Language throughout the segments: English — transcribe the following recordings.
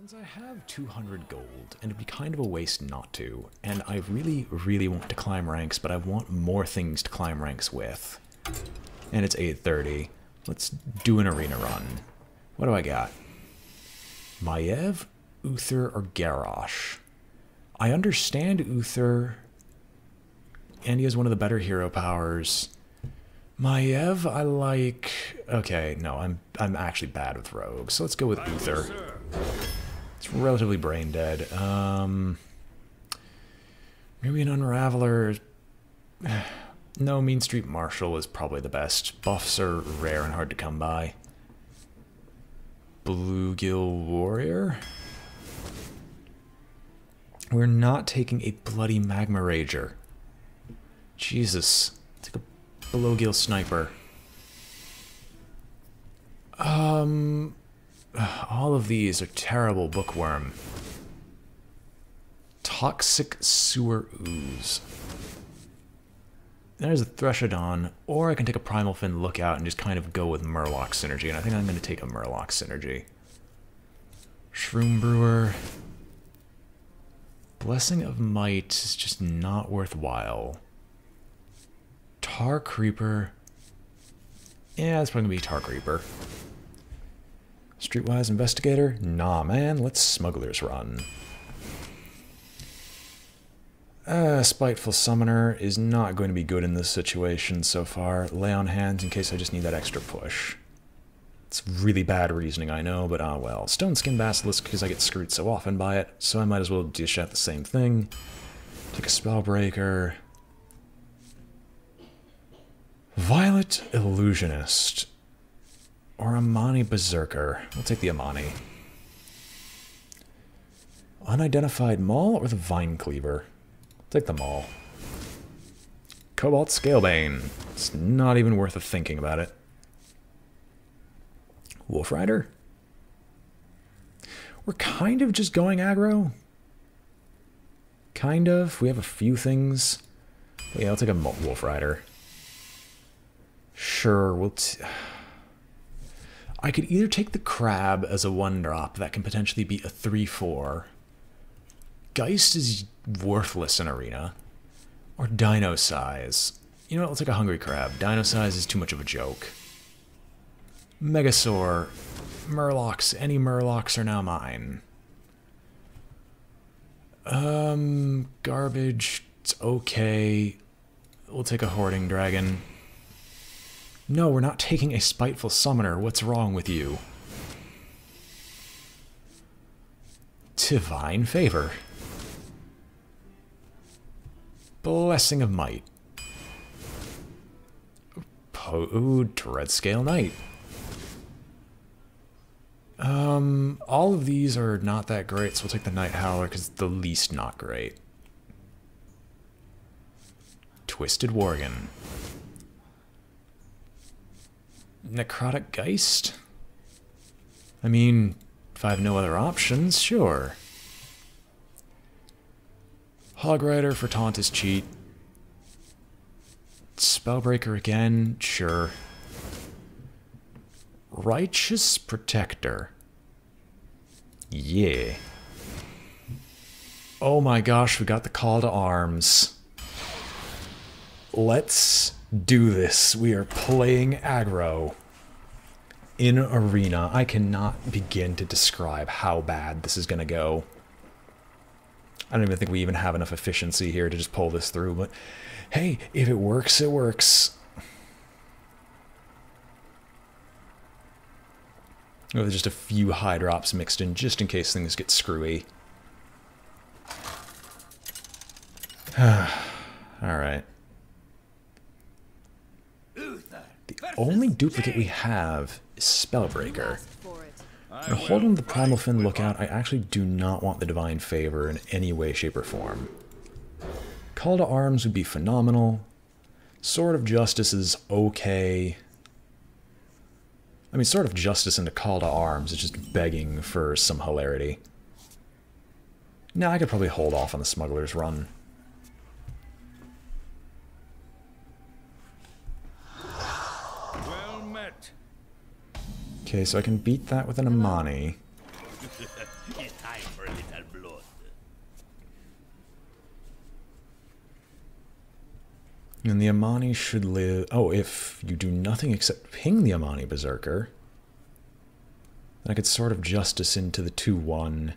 Since I have 200 gold, and it'd be kind of a waste not to, and I really, really want to climb ranks, but I want more things to climb ranks with. And it's 8:30. Let's do an arena run. What do I got? Maiev, Uther, or Garrosh? I understand Uther, and he has one of the better hero powers. Maiev, I like... Okay, no, I'm actually bad with rogues, so let's go with Uther. It's relatively brain dead. Maybe an Unraveler. No, Mean Street Marshal is probably the best. Buffs are rare and hard to come by. Bluegill Warrior? We're not taking a bloody Magma Rager. Jesus. Take a Bluegill Sniper. All of these are terrible. Bookworm. Toxic Sewer Ooze. There's a Threshodon, or I can take a Primal Fin Lookout and just kind of go with Murloc Synergy, and I think I'm going to take a Murloc Synergy. Shroom Brewer. Blessing of Might is just not worthwhile. Tar Creeper. Yeah, it's probably going to be Tar Creeper. Streetwise Investigator? Nah, man, let's Smuggler's Run. Spiteful Summoner is not going to be good in this situation so far. Lay on Hands in case I just need that extra push. It's really bad reasoning, I know, but ah well. Stone Skin Basilisk because I get screwed so often by it, so I might as well dish out the same thing. Take a Spellbreaker. Violet Illusionist. Or Amani Berserker. We'll take the Amani. Unidentified Maul or the Vine Cleaver? Take the Maul. Cobalt Scalebane. It's not even worth a thinking about it. Wolf Rider? We're kind of just going aggro. Kind of. We have a few things. But yeah, I'll take a Wolf Rider. Sure, we'll... I could either take the Crab as a 1-drop that can potentially be a 3-4. Geist is worthless in Arena. Or Dino Size. You know what, I'll take a Hungry Crab. Dino Size is too much of a joke. Megasaur. Murlocs. Any Murlocs are now mine. Garbage. It's okay. We'll take a Hoarding Dragon. No, we're not taking a Spiteful Summoner. What's wrong with you? Divine Favor. Blessing of Might. Ooh, Dreadscale Knight. All of these are not that great, so we'll take the Night Howler because it's the least not great. Twisted Worgen. Necrotic Geist? I mean, if I have no other options, sure. Hog Rider for Taunt is cheat. Spellbreaker again, sure. Righteous Protector. Yeah. Oh my gosh, we got the Call to Arms. Let's do this. We are playing aggro in Arena. I cannot begin to describe how bad this is going to go. I don't even think we even have enough efficiency here to just pull this through, but hey, if it works, it works. With just a few high drops mixed in, just in case things get screwy. Alright. The only duplicate we have is Spellbreaker. And holding the Primal Fin Lookout, I actually do not want the Divine Favor in any way, shape, or form. Call to Arms would be phenomenal. Sword of Justice is okay. I mean, Sword of Justice into Call to Arms is just begging for some hilarity. Now I could probably hold off on the Smuggler's Run. Okay, so I can beat that with an Amani. It's time for a little blood. And the Amani should live... Oh, if you do nothing except ping the Amani Berserker, then I could sort of justice into the 2-1.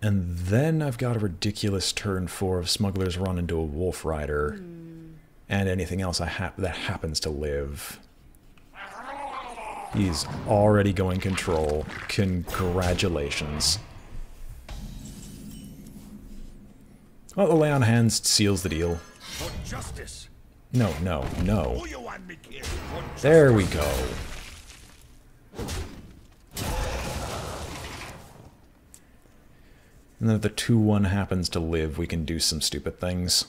And then I've got a ridiculous turn 4 of Smuggler's Run into a Wolf Rider. And anything else that happens to live. He's already going control. Congratulations. Well, the lay on hands seals the deal. For justice. No, no, no. Who you want me killed? There we go. And then if the 2-1 happens to live, we can do some stupid things.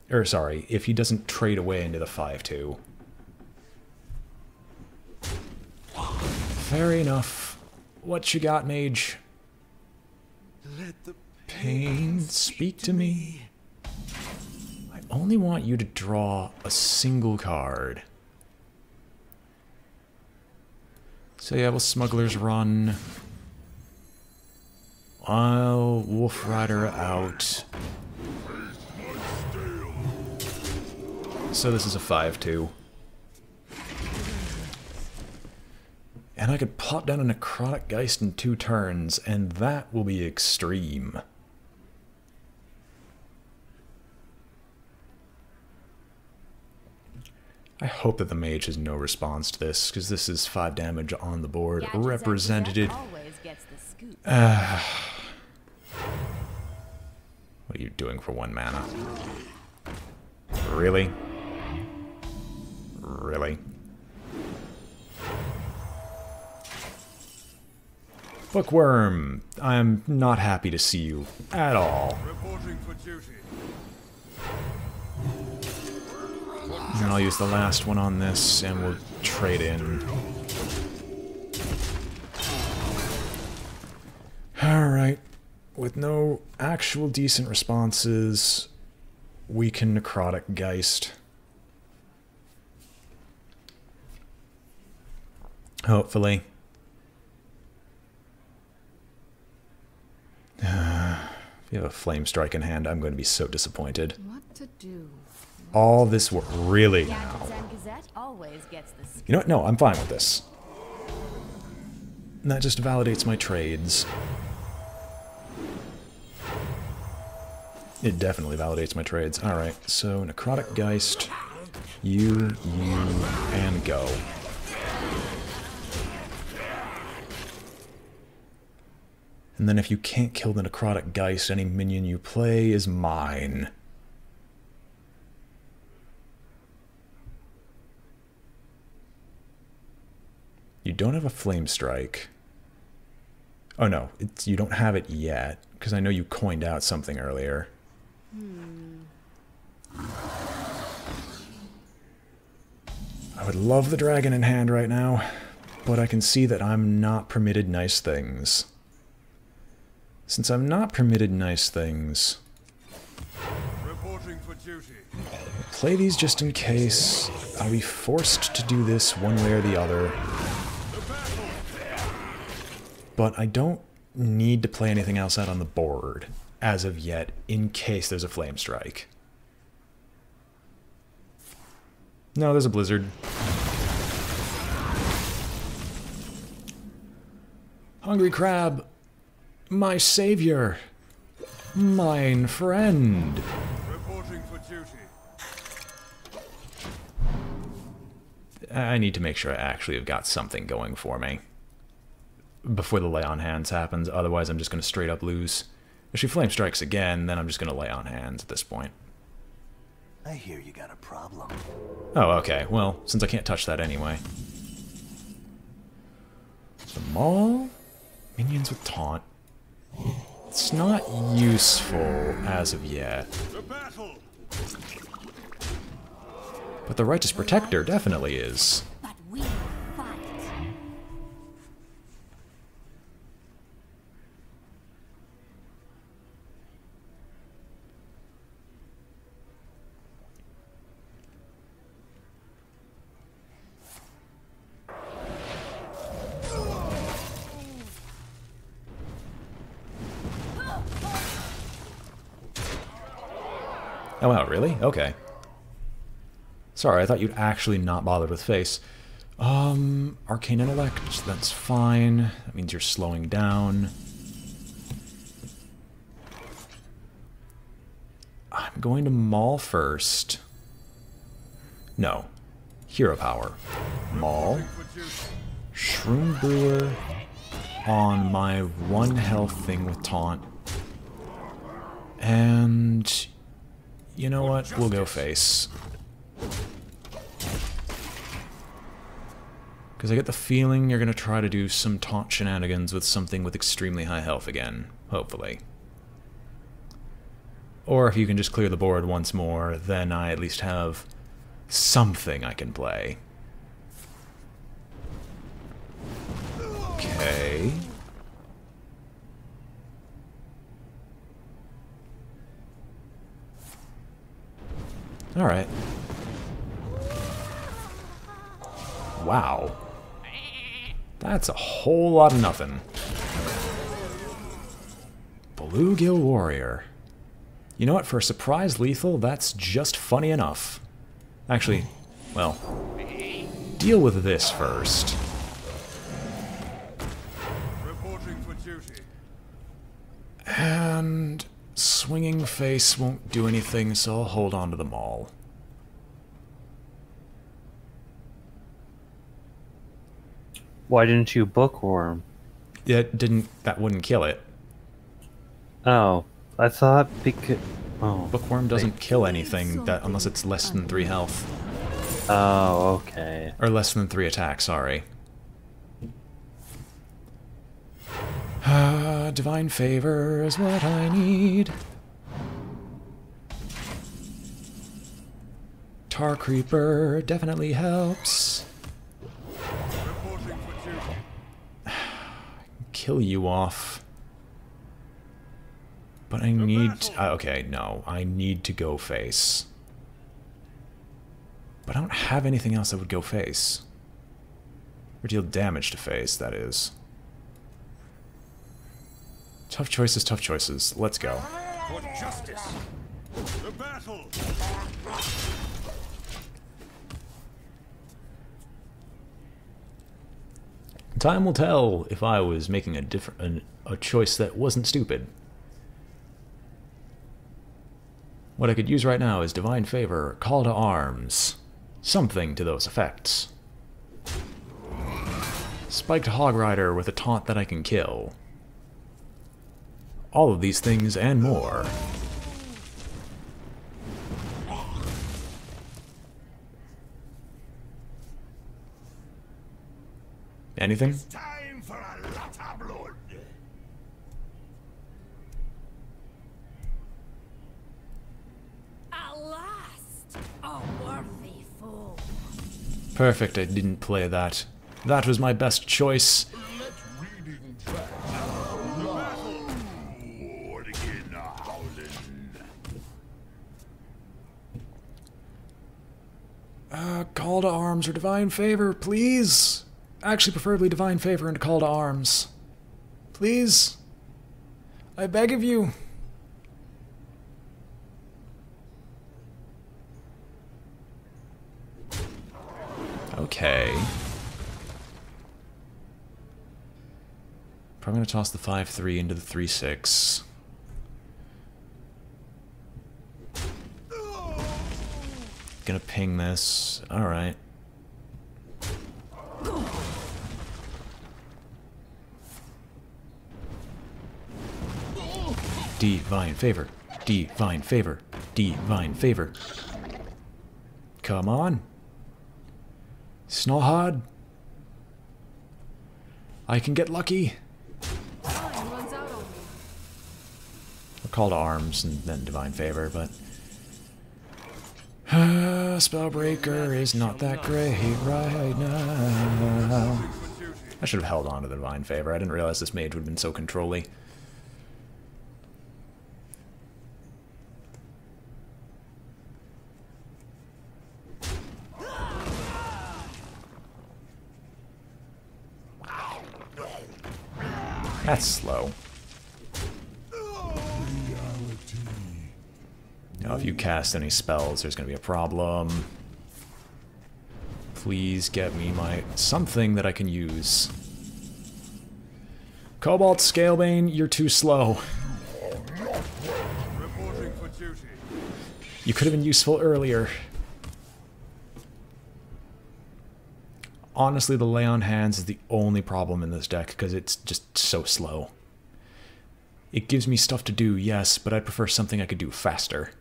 Or, sorry, if he doesn't trade away into the 5-2. Fair enough. What you got, mage? Let the Pain speak to me. I only want you to draw a single card. So yeah, we'll Smuggler's Run. I'll Wolf Rider out. So this is a 5-2. And I could pop down a Necrotic Geist in 2 turns, and that will be extreme. I hope that the mage has no response to this, because this is 5 damage on the board. Represented. What are you doing for 1 mana? Really? Really? Bookworm! I'm not happy to see you at all. reporting for duty. And I'll use the last one on this, and we'll trade in. Alright. With no actual decent responses, we can Necrotic Geist. Hopefully. If you have a Flame Strike in hand, I'm going to be so disappointed. What to do? All this work, really now. You know what? No, I'm fine with this. And that just validates my trades. It definitely validates my trades. Alright, so Necrotic Geist, you, and go. And then if you can't kill the Necrotic Geist, any minion you play is mine. You don't have a Flame Strike. Oh no, you don't have it yet, because I know you coined out something earlier. I would love the dragon in hand right now, but I can see that I'm not permitted nice things. Since I'm not permitted nice things, Reporting for duty. play these just in case. I'll be forced to do this one way or the other. But I don't need to play anything else out on the board, as of yet, in case there's a Flame Strike. No, there's a Blizzard. Hungry Crab, my savior, mine friend. Reporting for duty. I need to make sure I actually have got something going for me before the lay on hands happens, otherwise I'm just going to straight up lose. If she Flame Strikes again, then I'm just going to lay on hands at this point. I hear you got a problem. Oh, okay. Well, since I can't touch that anyway. So Maul, minions with Taunt. It's not useful as of yet. The battle. But the Righteous Protector definitely is. But we will fight. Oh wow, really? Okay. Sorry, I thought you'd actually not bothered with face. Arcane Intellect, that's fine. That means you're slowing down. I'm going to Maul first. No. Hero Power. Maul. Shroom Brewer on my 1 health thing with Taunt. And you know what? We'll go face. Because I get the feeling you're going to try to do some taunt shenanigans with something with extremely high health again. Hopefully. Or if you can just clear the board once more, then I at least have something I can play. Okay. Alright. Wow. That's a whole lot of nothing. Bluegill Warrior. You know what? For a surprise lethal, that's just funny enough. Actually, well, deal with this first. Reporting for duty. And swinging face won't do anything, so I'll hold on to them all. Why didn't you bookworm? That wouldn't kill it. Oh, I thought because... Oh. Bookworm doesn't kill anything that unless it's less than 3 health. Oh, okay. Or less than 3 attacks, sorry. Divine Favor is what I need. Tar Creeper definitely helps. Reporting for duty. Kill you off. But I need... okay, no. I need to go face. But I don't have anything else that would go face. Or deal damage to face, that is. Tough choices, tough choices. Let's go. For justice. The battle. Time will tell if I was making a choice that wasn't stupid. What I could use right now is Divine Favor, Call to Arms. Something to those effects. Spiked Hog Rider with a taunt that I can kill. All of these things and more. Anything? Time for a lot of blood. At last, a worthy foe. Perfect, I didn't play that. That was my best choice. Call to Arms or Divine Favor, please? Actually, preferably Divine Favor and Call to Arms. Please? I beg of you. Okay. Probably gonna toss the 5-3 into the 3-6. Gonna ping this. Alright. Divine Favor. Divine Favor. Divine Favor. Come on. Snowhod. I can get lucky. Time runs out on me. I'll Call to Arms and then Divine Favor, but... Spellbreaker is not that great right now. I should have held on to the Divine Favor. I didn't realize this mage would have been so controlly. That's slow. Now, if you cast any spells, there's going to be a problem. Please get me my something that I can use. Cobalt Scalebane, you're too slow. Reporting for duty. You could have been useful earlier. Honestly, the Lay on Hands is the only problem in this deck, because it's just so slow. It gives me stuff to do, yes, but I prefer something I could do faster.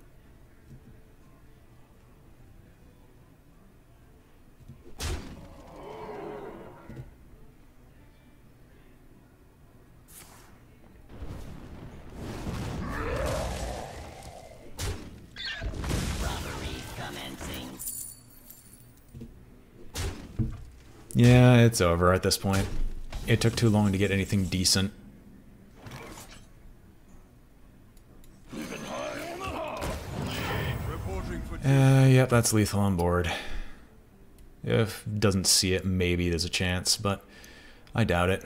Yeah, it's over at this point. It took too long to get anything decent. Yep, that's lethal on board. If doesn't see it, maybe there's a chance, but I doubt it.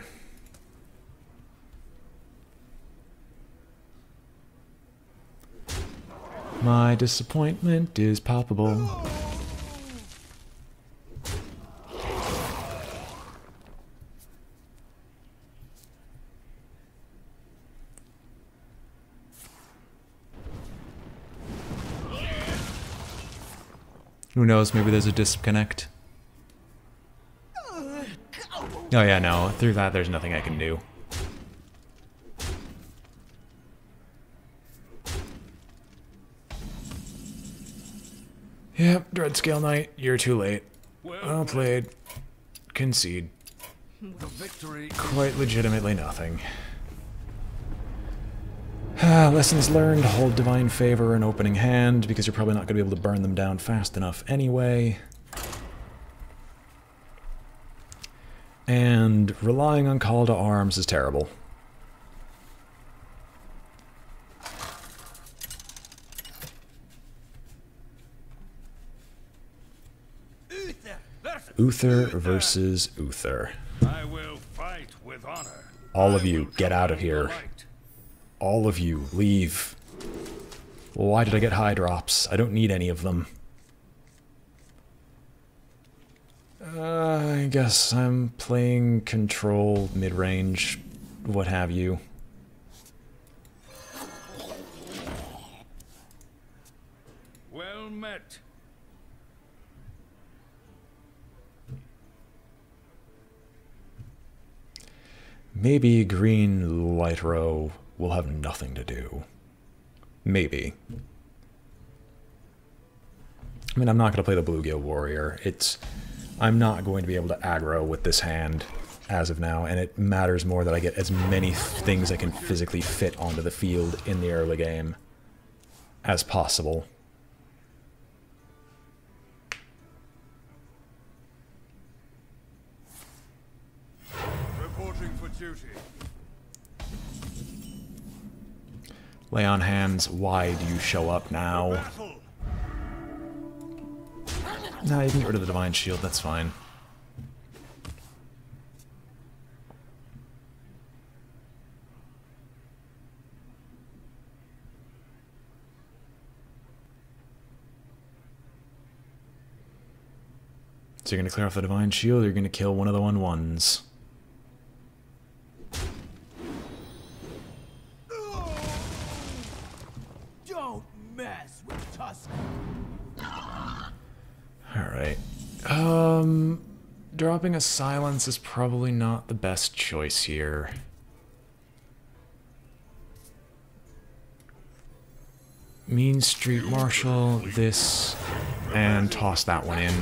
My disappointment is palpable. Who knows, maybe there's a disconnect. Oh yeah, no, through that there's nothing I can do. Yep, Dreadscale Knight, you're too late. Well played. Concede. The victory. Quite legitimately nothing. Lessons learned, hold Divine Favor in opening hand, because you're probably not going to be able to burn them down fast enough anyway. And relying on Call to Arms is terrible. Uther versus Uther. I will fight with honor. All of you, get out of here. All of you, leave. Why did I get high drops? I don't need any of them. I guess I'm playing control, mid-range, what have you. Well met. Maybe green light row will have nothing to do. Maybe. I mean, I'm not going to play the Bluegill Warrior. I'm not going to be able to aggro with this hand as of now, and it matters more that I get as many things I can physically fit onto the field in the early game as possible. Reporting for duty. Lay on Hands, why do you show up now? Battle. Nah, you can get rid of the Divine Shield, that's fine. So you're going to clear off the Divine Shield, or you're going to kill one of the 1/1s. Don't mess with Tusk. Alright. Dropping a Silence is probably not the best choice here. Mean Street Marshal, this, and toss that one in.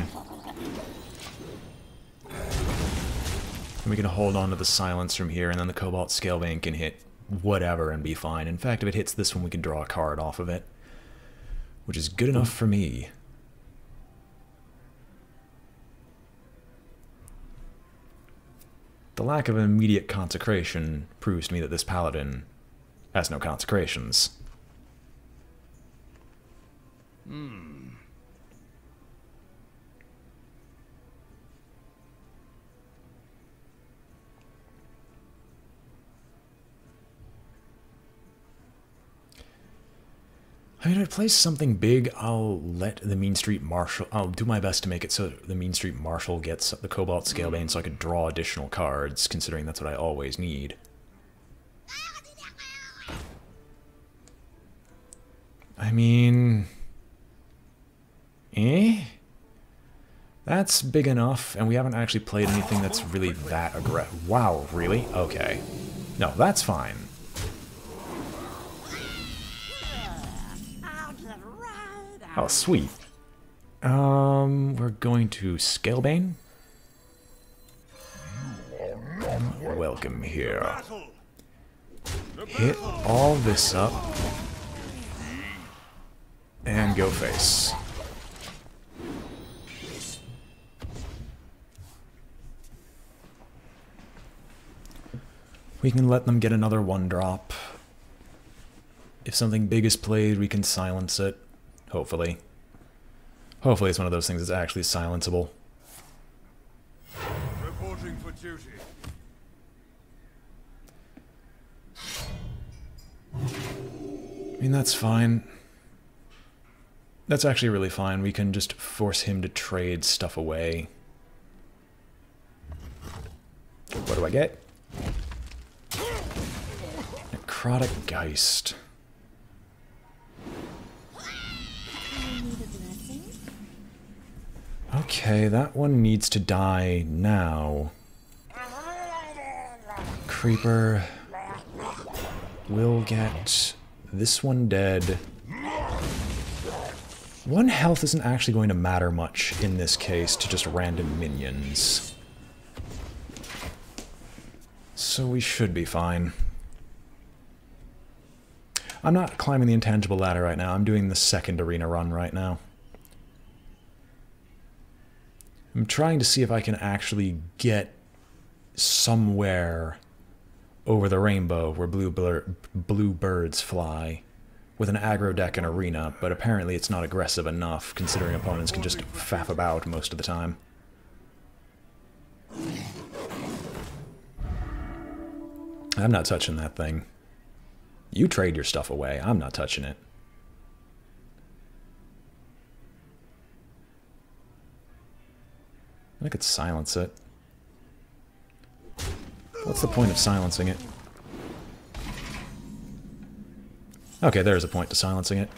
And we can hold on to the Silence from here, and then the Cobalt Scalebane can hit whatever and be fine. In fact, if it hits this one, we can draw a card off of it, which is good enough for me. The lack of an immediate consecration proves to me that this paladin has no consecrations. I mean, if I play something big, I'll let the Mean Street Marshal... I'll do my best to make it so the Mean Street Marshal gets the Cobalt Scalebane so I can draw additional cards, considering that's what I always need. I mean... That's big enough, and we haven't actually played anything that's really that aggressive. Wow, really? Okay. No, that's fine. Oh, sweet. We're going to Scalebane. Welcome here. Hit all this up. And go face. We can let them get another 1-drop. If something big is played, we can silence it. Hopefully. Hopefully it's one of those things that's actually silenceable. Reporting for duty. I mean, that's fine. That's actually really fine. We can just force him to trade stuff away. What do I get? Necrotic Geist. Okay, that one needs to die now. Creeper will get this one dead. 1 health isn't actually going to matter much in this case to just random minions. So we should be fine. I'm not climbing the intangible ladder right now. I'm doing the second arena run right now. I'm trying to see if I can actually get somewhere over the rainbow where blue birds fly with an aggro deck and arena, but apparently it's not aggressive enough considering opponents can just faff about most of the time. I'm not touching that thing. You trade your stuff away. I'm not touching it. I could silence it. What's the point of silencing it? Okay, there's a point to silencing it.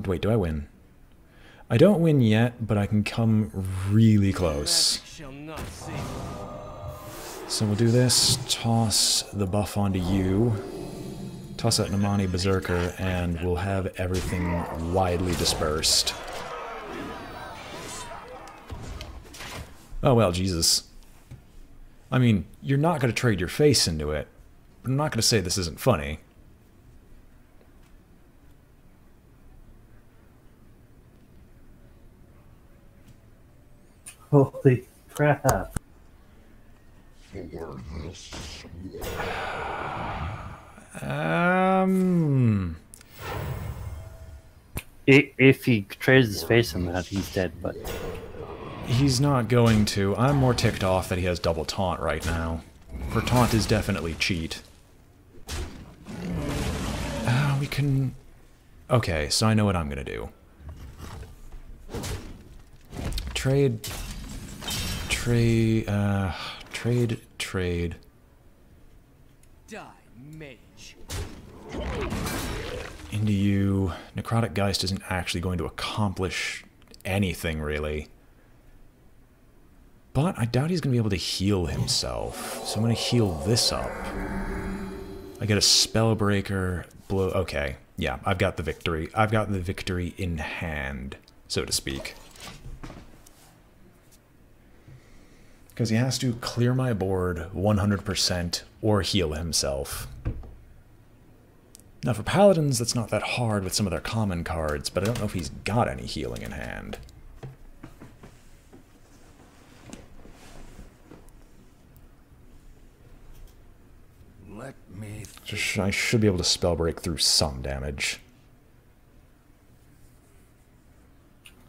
Wait, do I win? I don't win yet, but I can come really close. So we'll do this, toss the buff onto you, toss out Namani Berserker, and we'll have everything widely dispersed. Oh well, Jesus. I mean, you're not going to trade your face into it, but I'm not going to say this isn't funny. Holy crap. If he trades his face in that, he's dead, but... He's not going to. I'm more ticked off that he has double taunt right now. For taunt is definitely cheat. We can... Okay, so I know what I'm gonna do. Trade... Trade... Die, mage. Into you. Necrotic Geist isn't actually going to accomplish anything, really. But I doubt he's going to be able to heal himself. So I'm going to heal this up. I get a Spellbreaker blow. Okay, yeah, I've got the victory. I've got the victory in hand, so to speak. Because he has to clear my board 100% or heal himself. Now for Paladins, that's not that hard with some of their common cards, but I don't know if he's got any healing in hand. Let me... I should be able to Spellbreak through some damage.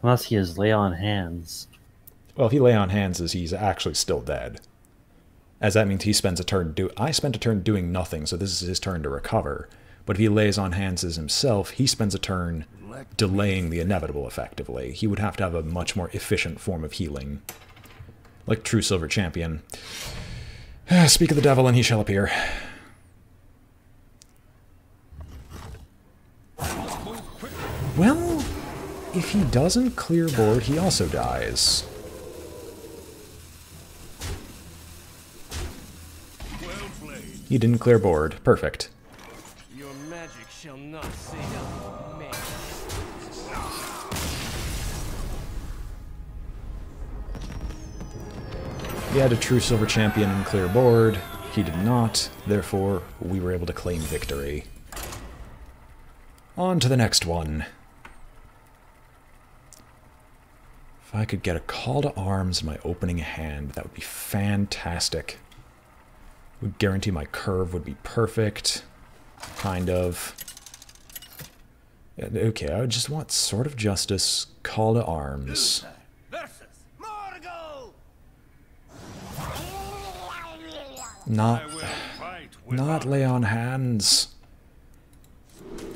Unless he has lay on hands. Well, if he lay on hands, he's actually still dead. As that means he spends a turn I spent a turn doing nothing, so this is his turn to recover. But if he lays on hands as himself, he spends a turn delaying the inevitable, effectively. He would have to have a much more efficient form of healing. Like true Silver Champion. Speak of the devil and he shall appear. Well, if he doesn't clear board, he also dies. He didn't clear board. Perfect. Your magic shall not save me. He had a true Silver Champion and clear board. He did not. Therefore, we were able to claim victory. On to the next one. If I could get a call to arms in my opening hand, that would be fantastic. Would guarantee my curve would be perfect. Kind of. Okay, I would just want Sword of Justice, call to arms. Not lay on hands.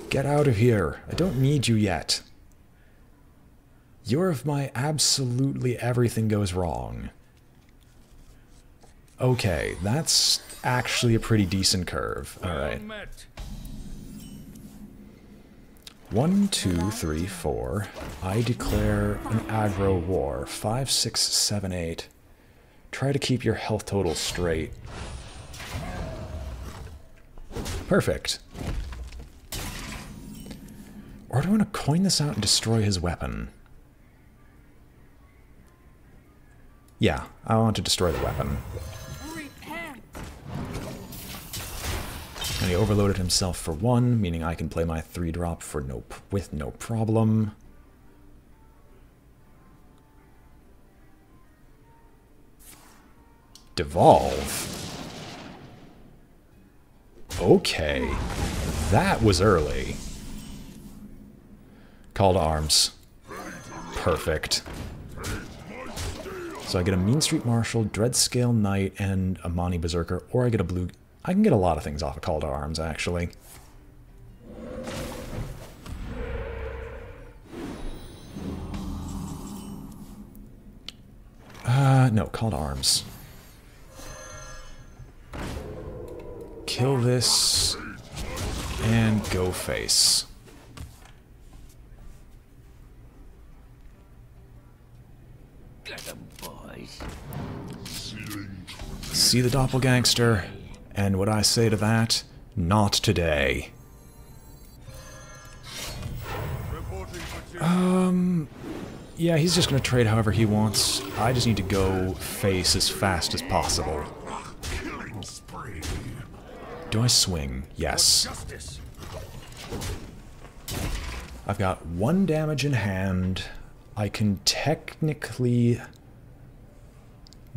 Get out of here. I don't need you yet. You're of my absolutely everything goes wrong. Okay, that's actually a pretty decent curve. Alright. 1, 2, 3, 4. I declare an aggro war. 5, 6, 7, 8. Try to keep your health total straight. Perfect. Or do I want to coin this out and destroy his weapon? Yeah, I want to destroy the weapon. And he overloaded himself for 1, meaning I can play my 3-drop for with no problem. Devolve. Okay, that was early. Call to arms. Perfect. So I get a Mean Street Marshal, Dreadscale Knight, and a Mani Berserker, or I get a blue... I can get a lot of things off a call to arms, actually. No, call to arms. Kill this, and go face. See the doppelgangster, and what I say to that? Not today. Yeah, he's just gonna trade however he wants. I just need to go face as fast as possible. Do I swing? Yes. I've got 1 damage in hand. I can technically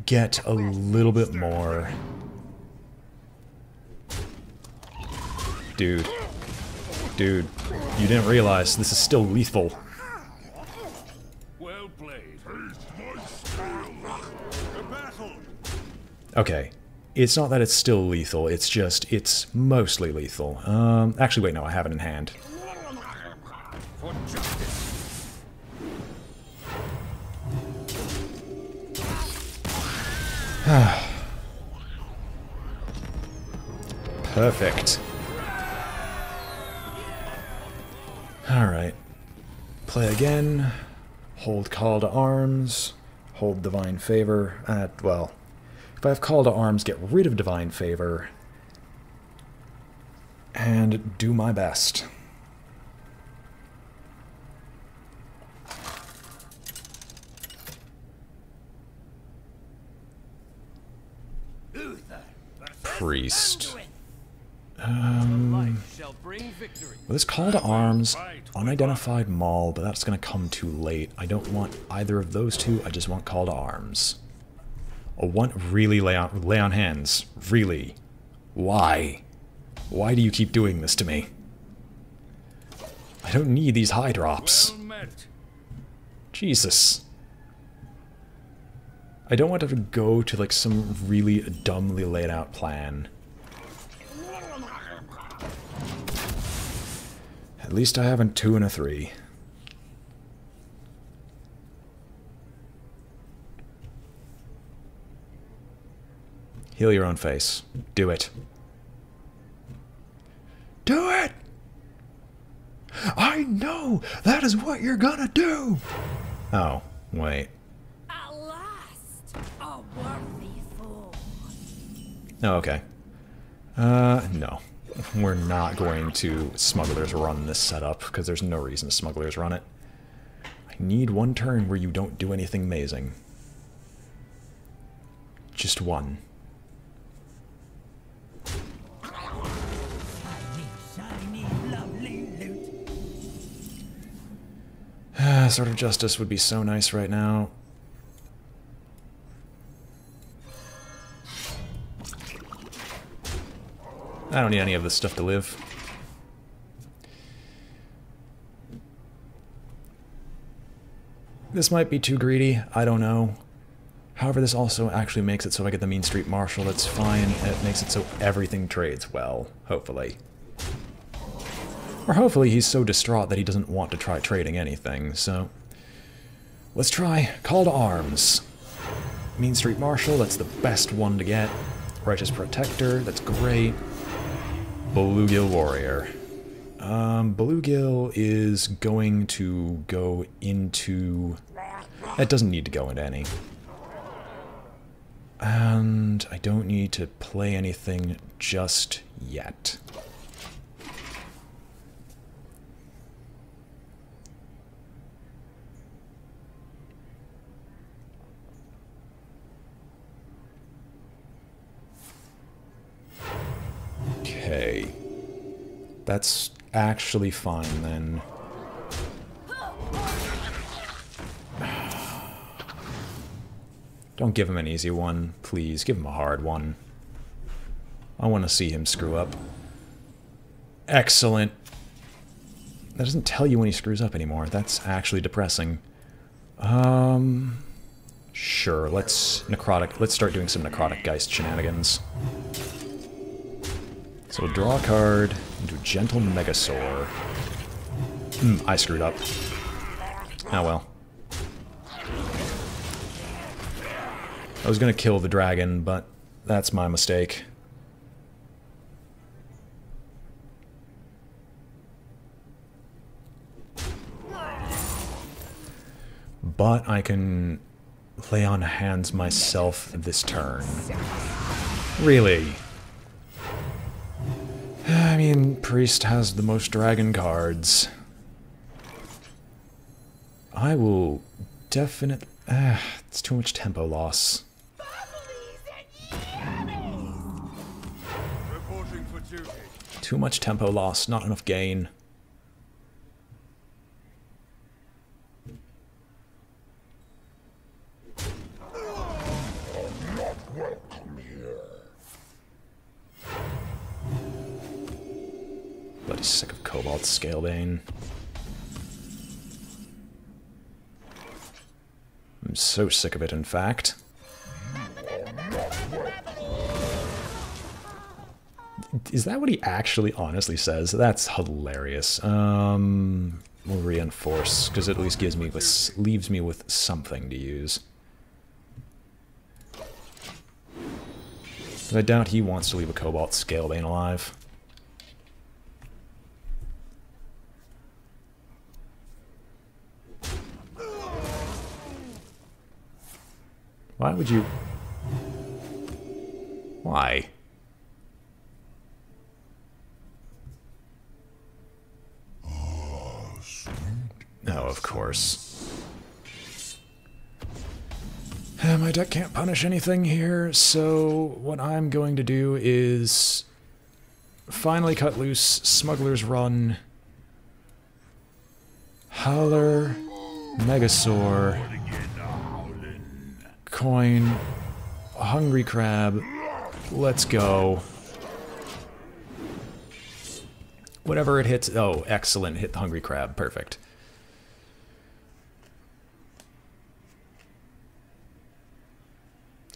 get a little bit more. Dude, you didn't realize this is still lethal. Well played. Okay, it's not that it's still lethal, it's just, it's mostly lethal. Actually, wait, no, I have it in hand. For justice. Perfect. Alright. Play again. Hold call to arms. Hold divine favor. Well, if I have call to arms, get rid of divine favor. And do my best. Priest. Well, this call to arms, unidentified maul, but that's going to come too late. I don't want either of those two, I just want call to arms. I want really lay on hands. Really. Why? Why do you keep doing this to me? I don't need these high drops. Jesus. I don't want to have to go to like some really dumbly laid out plan. At least I have a 2 and a 3. Heal your own face. Do it. Do it! I know! That is what you're gonna do! Oh, wait. At last, a worthy foe. Oh, okay. No. We're not going to Smuggler's Run this setup, because there's no reason to Smuggler's Run it. I need one turn where you don't do anything amazing. Just one. Sword of Justice would be so nice right now. I don't need any of this stuff to live. This might be too greedy, I don't know. However, this also actually makes it so I get the Mean Street Marshal, that's fine, and it makes it so everything trades well, hopefully. Or hopefully he's so distraught that he doesn't want to try trading anything, so... Let's try Call to Arms. Mean Street Marshal, that's the best one to get. Righteous Protector, that's great. Bluegill Warrior. Bluegill is going to go into... It doesn't need to go into any. And I don't need to play anything just yet. Okay. That's actually fine then. Don't give him an easy one, please. Give him a hard one. I want to see him screw up. Excellent. That doesn't tell you when he screws up anymore. That's actually depressing. Sure, let's start doing some Necrotic Geist shenanigans. So draw a card into Gentle Megasaur. I screwed up. Oh well. I was gonna kill the dragon, but that's my mistake. But I can lay on hands myself this turn. Really? I mean, Priest has the most dragon cards. I will definitely... it's too much tempo loss. Reporting for duty. Too much tempo loss, not enough gain. Bloody sick of Cobalt Scalebane. I'm so sick of it, in fact. Is that what he actually honestly says? That's hilarious. We'll reinforce, because it at least leaves me with something to use. But I doubt he wants to leave a Cobalt Scalebane alive. Why would you... Why? Oh, of course. My deck can't punish anything here, so what I'm going to do is finally cut loose Smuggler's Run, Howler, Megasaur, Coin, Hungry Crab, let's go. Whatever it hits, oh, excellent, hit the Hungry Crab, perfect.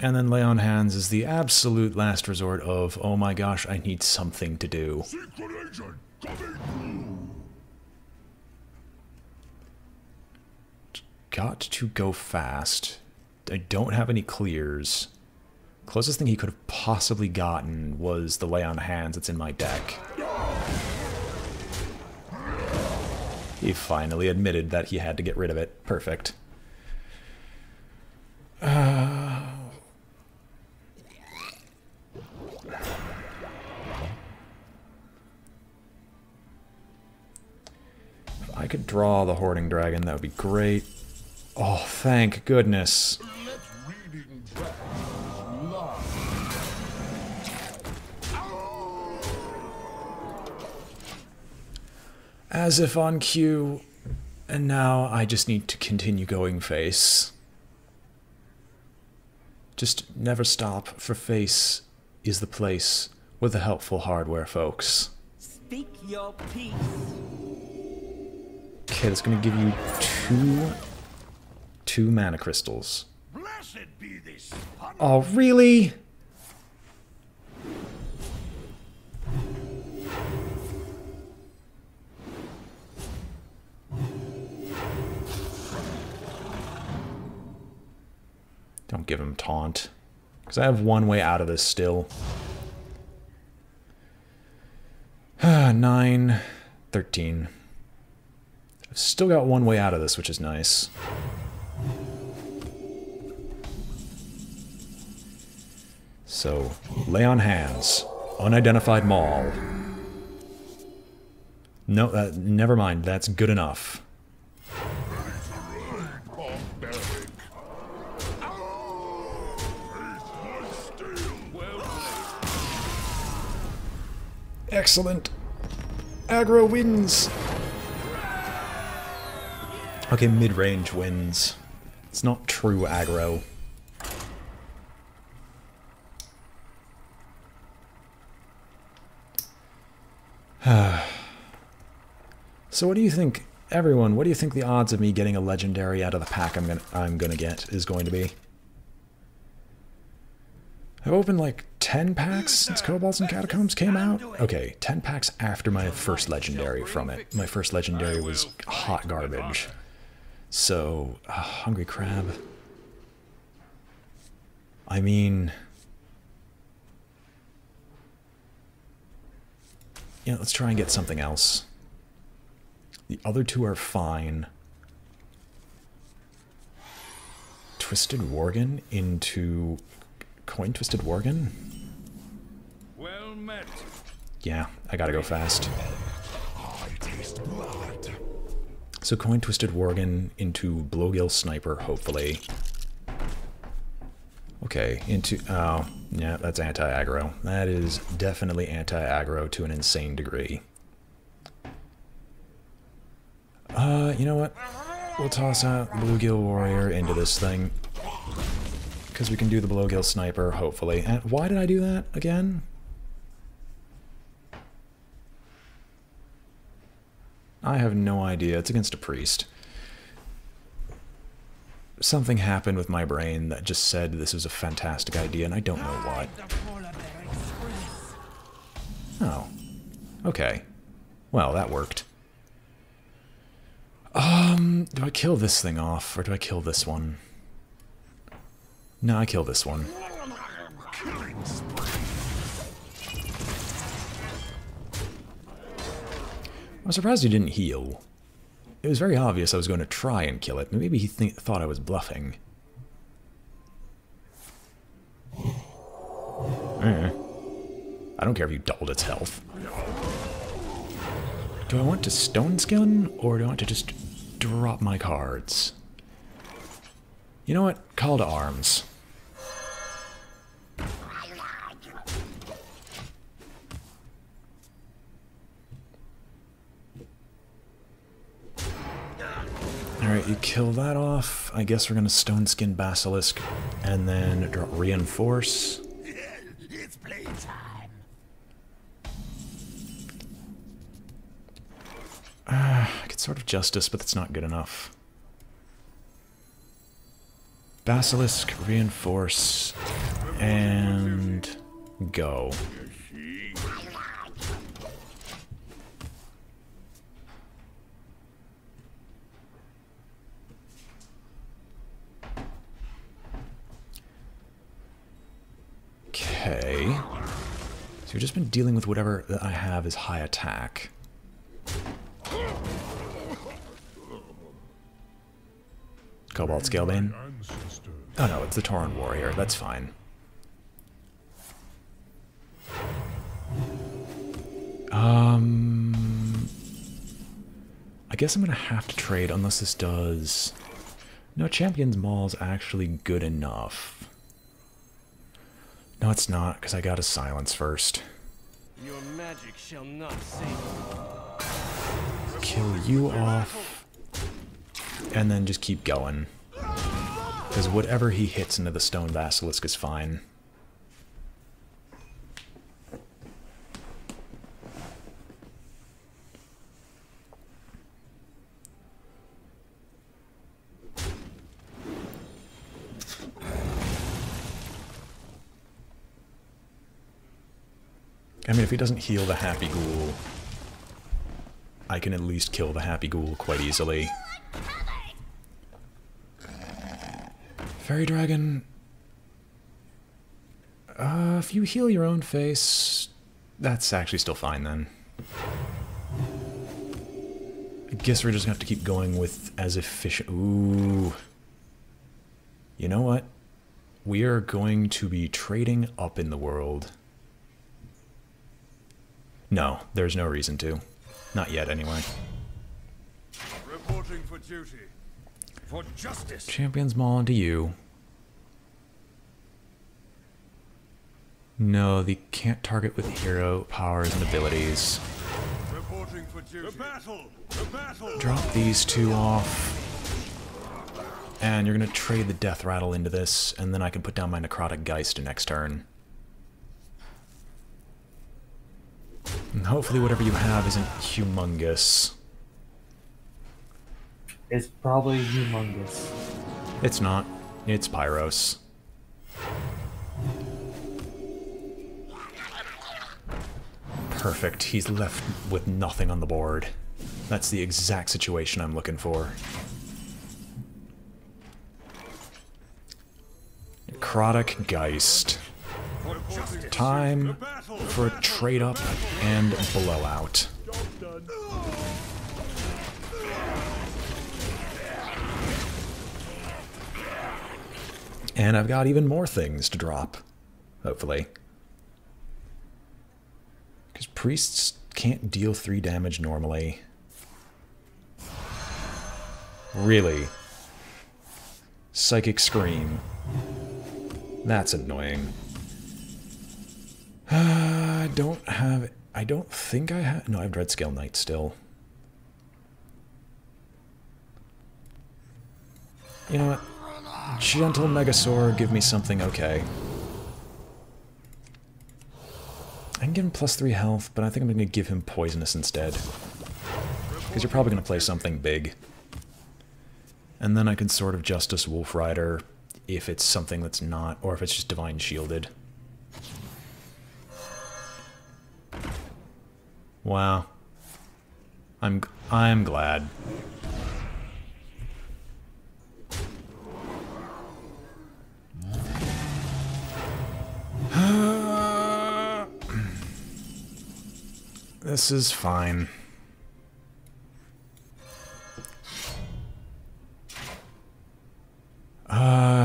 And then Lay on Hands is the absolute last resort of, oh my gosh, I need something to do. Got to go fast. I don't have any clears. Closest thing he could have possibly gotten was the Lay on Hands that's in my deck. He finally admitted that he had to get rid of it. Perfect. If I could draw the Hoarding Dragon, that would be great. Oh, thank goodness. Let reading back love. As if on cue, and now I just need to continue going face. Just never stop, for face is the place with the helpful hardware, folks. Speak your peace. Okay, that's gonna give you two mana crystals. Blessed be this. Oh, really? Don't give him taunt. Because I have one way out of this still. 9, 13. I've still got one way out of this, which is nice. So, Lay on Hands. Unidentified Maul. No, never mind. That's good enough. Excellent. Aggro wins. Okay, mid-range wins. It's not true aggro. So what do you think, everyone? What do you think the odds of me getting a legendary out of the pack I'm gonna get is going to be? I've opened like 10 packs since Kobolds and Catacombs came out. Okay, 10 packs after my first legendary from it. My first legendary was hot garbage. So, Hungry Crab. I mean, yeah, let's try and get something else. The other two are fine. Twisted Worgen into Coin Twisted Worgen? Well met. Yeah, I gotta go fast. I taste blood. So Coin Twisted Worgen into Blowgill Sniper, hopefully. Okay, into... oh, yeah, that's anti-aggro. That is definitely anti-aggro to an insane degree. You know what? We'll toss out Bluegill Warrior into this thing. Because we can do the Blowgill Sniper, hopefully. And why did I do that again? I have no idea. It's against a priest. Something happened with my brain that just said this was a fantastic idea, and I don't know what. Oh. Okay. Well, that worked. Do I kill this thing off, or do I kill this one? No, I kill this one. I'm surprised he didn't heal. It was very obvious I was going to try and kill it, but maybe he thought I was bluffing. I don't care if you doubled its health. Do I want to Stone Skin, or do I want to just drop my cards? You know what? Call to arms. Alright, you kill that off. I guess we're gonna Stone Skin Basilisk, and then reinforce. It's playtime. I could sort of Justice, but that's not good enough. Basilisk, reinforce, and go. okay. So we've just been dealing with whatever that I have is high attack. Cobalt Scalebane? Oh no, it's the Tauren Warrior. That's fine. I guess I'm gonna have to trade unless this does... No, Champion's Maul is actually good enough. No, it's not, because I got a silence first. Your magic shall not save you. Kill you off. And then just keep going. Because whatever he hits into the Stone Basilisk is fine. I mean, if he doesn't heal the Happy Ghoul, I can at least kill the Happy Ghoul quite easily. Fairy Dragon... if you heal your own face, that's actually still fine then. I guess we're just gonna have to keep going with as efficient... Ooh. You know what? We are going to be trading up in the world. No, there's no reason to. Not yet, anyway. Reporting for duty. For justice. Champion's Maul into you. No, they can't target with hero powers and abilities. Reporting for duty. The battle! The battle! Drop these two off. And you're gonna trade the Death Rattle into this, and then I can put down my Necrotic Geist next turn. And hopefully whatever you have isn't humongous. It's probably humongous. It's not. It's Pyros. Perfect. He's left with nothing on the board. That's the exact situation I'm looking for. Necrotic Geist. Time for a trade up and blowout. And I've got even more things to drop, hopefully. Because priests can't deal 3 damage normally. Really? Psychic Scream. That's annoying. I don't have... I don't think I have... No, I have Dreadscale Knight still. You know what? Gentle Megasaur, give me something okay. I can give him +3 health, but I think I'm going to give him Poisonous instead. Because you're probably going to play something big. And then I can Sword of Justice Wolf Rider if it's something that's not, or if it's just Divine Shielded. Wow. I'm glad. This is fine.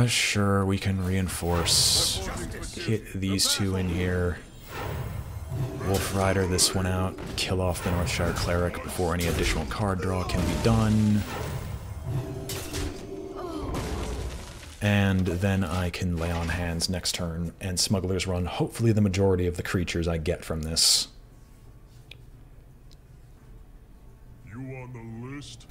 Sure, we can reinforce. Hit these two in here. Wolf Rider this one out. Kill off the Northshire Cleric before any additional card draw can be done. And then I can lay on hands next turn and Smuggler's Run hopefully the majority of the creatures I get from this. You on the list?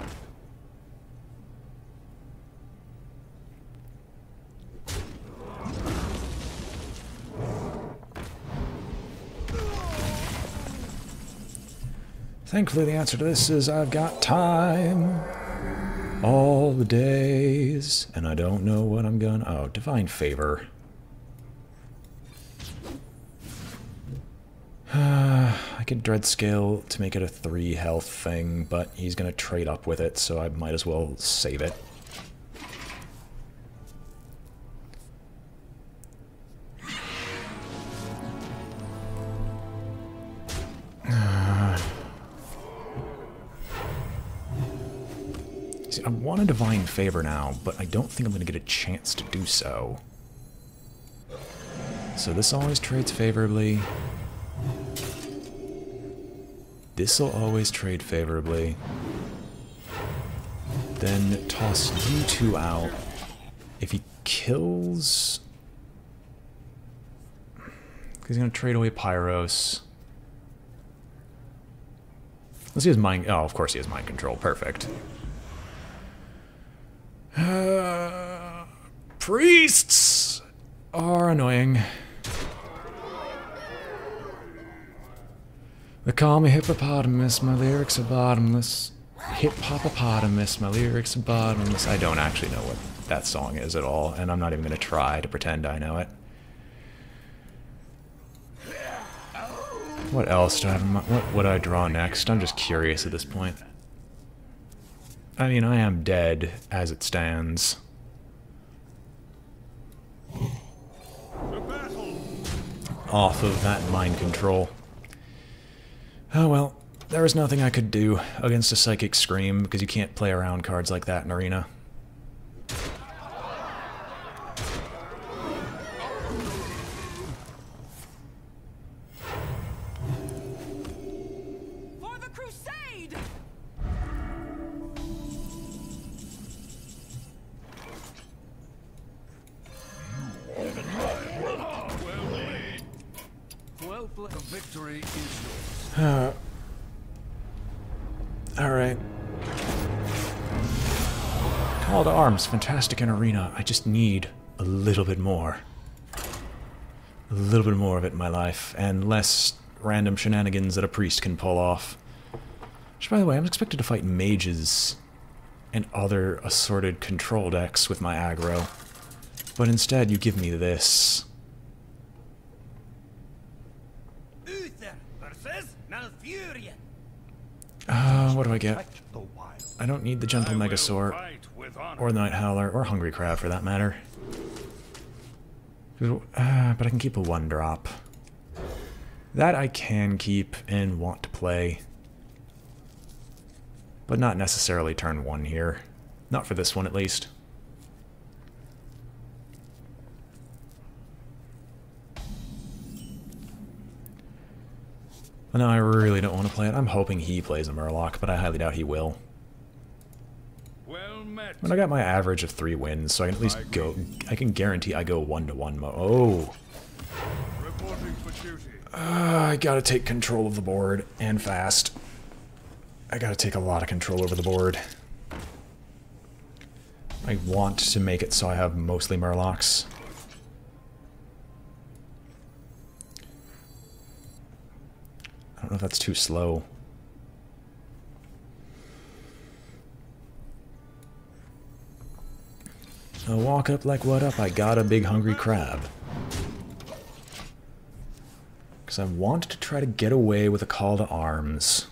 Thankfully the answer to this is I've got time. All the days. And I don't know what I'm gonna... Oh, Divine Favor. I could Dreadscale to make it a 3 health thing, but he's gonna trade up with it, so I might as well save it. See, I want a Divine Favor now, but I don't think I'm going to get a chance to do so. So this always trades favorably. This'll always trade favorably. Then toss you two out. If he kills... He's going to trade away Pyros. Let's see his mind... Oh, of course he has mind control. Perfect. Priests are annoying. They call me hippopotamus, my lyrics are bottomless. Hip-hop-opotamus, my lyrics are bottomless. I don't actually know what that song is at all, and I'm not even going to try to pretend I know it. What else do I have in mind? What would I draw next? I'm just curious at this point. I mean, I am dead as it stands. Off of that mind control. Oh well, there was nothing I could do against a Psychic Scream because you can't play around cards like that in Arena. For the crusade! Well played. The victory is yours. Alright. Call to Arms, fantastic in Arena. I just need a little bit more. A little bit more of it in my life, and less random shenanigans that a priest can pull off. Which, by the way, I'm expected to fight mages and other assorted control decks with my aggro. But instead, you give me this. Uther versus Malfurion. What do I get? The wild. I don't need the Gentle Megasaur, Fight with honor. or the Night Howler, or Hungry Crab for that matter. But I can keep a 1-drop. That I can keep and want to play. But not necessarily turn 1 here. Not for this one, at least. Well, no, I really don't want to play it. I'm hoping he plays a Murloc, but I highly doubt he will. Well met. But I got my average of 3 wins, so I can at least go... I can guarantee I go 1-to-1 mode. Oh! Reporting for duty. I gotta take control of the board, and fast. I gotta take a lot of control over the board. I want to make it so I have mostly Murlocs. I don't know if that's too slow. I'll walk up like, what up? I got a big hungry crab. Because I want to try to get away with a call to arms.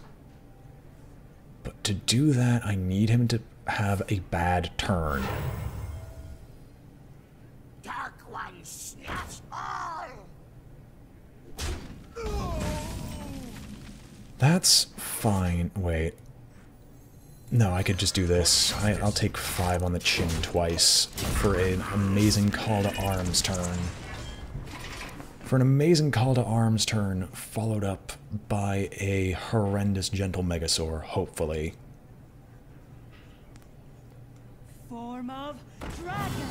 But to do that, I need him to have a bad turn. Dark One snuffs all. That's fine. Wait. No, I could just do this. I'll take 5 on the chin twice for an amazing call to arms turn. For an amazing call to arms turn, followed up by a horrendous Gentle Megasaur, hopefully. Form of dragon.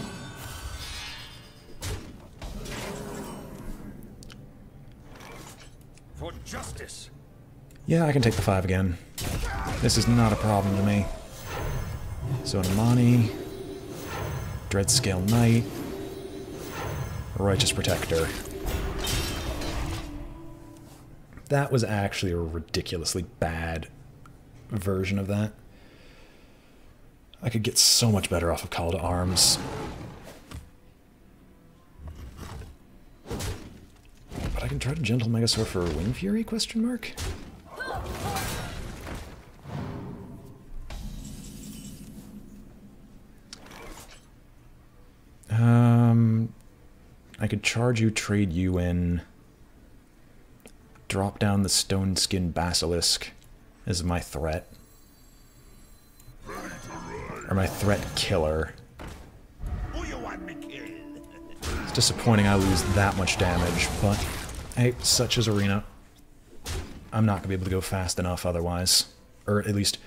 For justice. Yeah, I can take the 5 again. This is not a problem to me. So Namani, Dreadscale Knight, Righteous Protector. That was actually a ridiculously bad version of that. I could get so much better off of Call to Arms. But I can try to Gentle Megasaur for Wing Fury, question mark? I could charge you, trade you in, drop down the Stone Skin Basilisk as my threat. or my threat killer. Who you want me killed? It's disappointing I lose that much damage, but hey, such is Arena. I'm not going to be able to go fast enough otherwise. Or at least,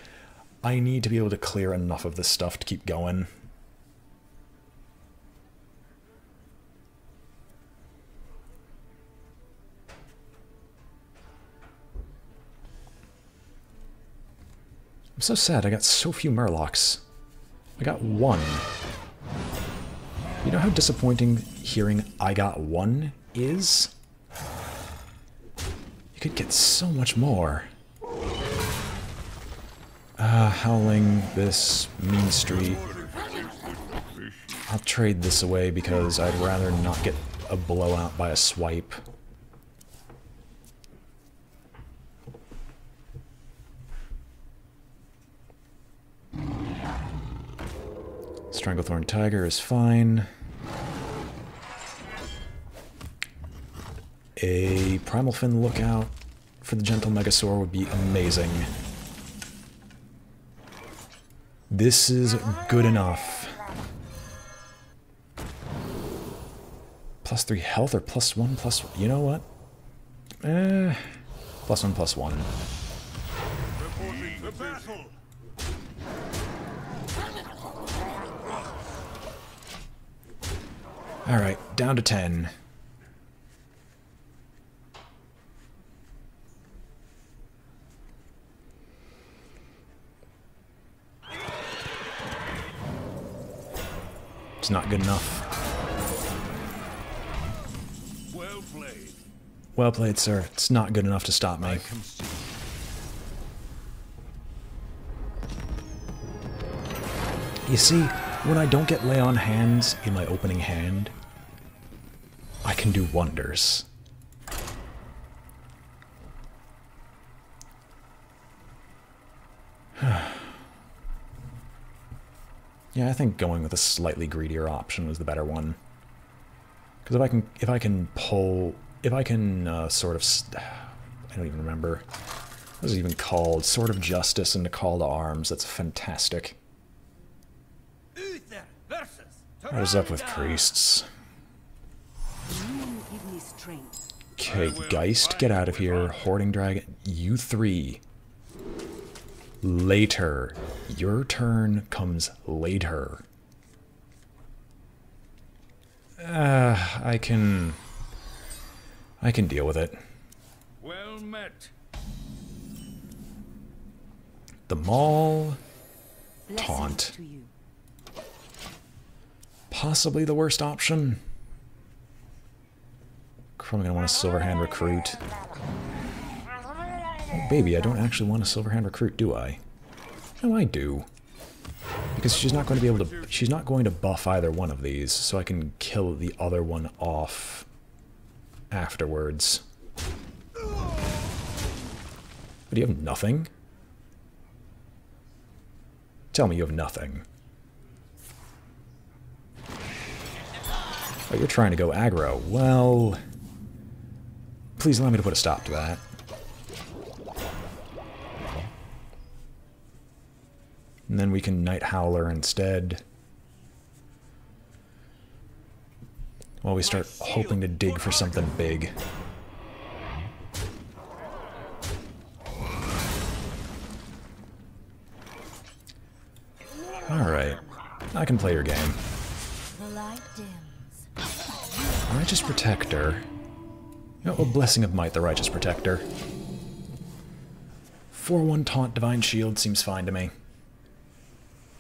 I need to be able to clear enough of this stuff to keep going. I'm so sad I got so few Murlocs. I got one. You know how disappointing hearing I got one is? You could get so much more. Howling this mean street. I'll trade this away because I'd rather not get a blowout by a swipe. Stranglethorn Tiger is fine. A Primal Fin lookout for the Gentle Megasaur would be amazing. This is good enough. +3 health or +1 +1? You know what? +1 +1. Reporting the battle. Alright, down to 10. It's not good enough. Well played. Well played, sir. It's not good enough to stop me. You see, when I don't get lay on hands in my opening hand, I can do wonders. Yeah, I think going with a slightly greedier option was the better one. Because if I can sort of, I don't even remember, what is it even called? Sword of Justice into Call to Arms. That's fantastic. Uther versus What is up with priests? Okay, Geist, get out of here. Hoarding Dragon, you three. Later. Your turn comes later. I can deal with it. Well met. The Maul. Taunt. Possibly the worst option. Probably gonna want a Silverhand Recruit. Oh, baby, I don't actually want a Silverhand Recruit, do I? No, I do. Because she's not going to be able to. She's not going to buff either one of these, so I can kill the other one off afterwards. But you have nothing? Tell me you have nothing. Oh, you're trying to go aggro. Well, please allow me to put a stop to that. And then we can Night Howler instead. While we start hoping to dig for something big. Alright. I can play your game. Righteous Protector. You know, a Blessing of Might, the Righteous Protector. 4/1 Taunt Divine Shield seems fine to me.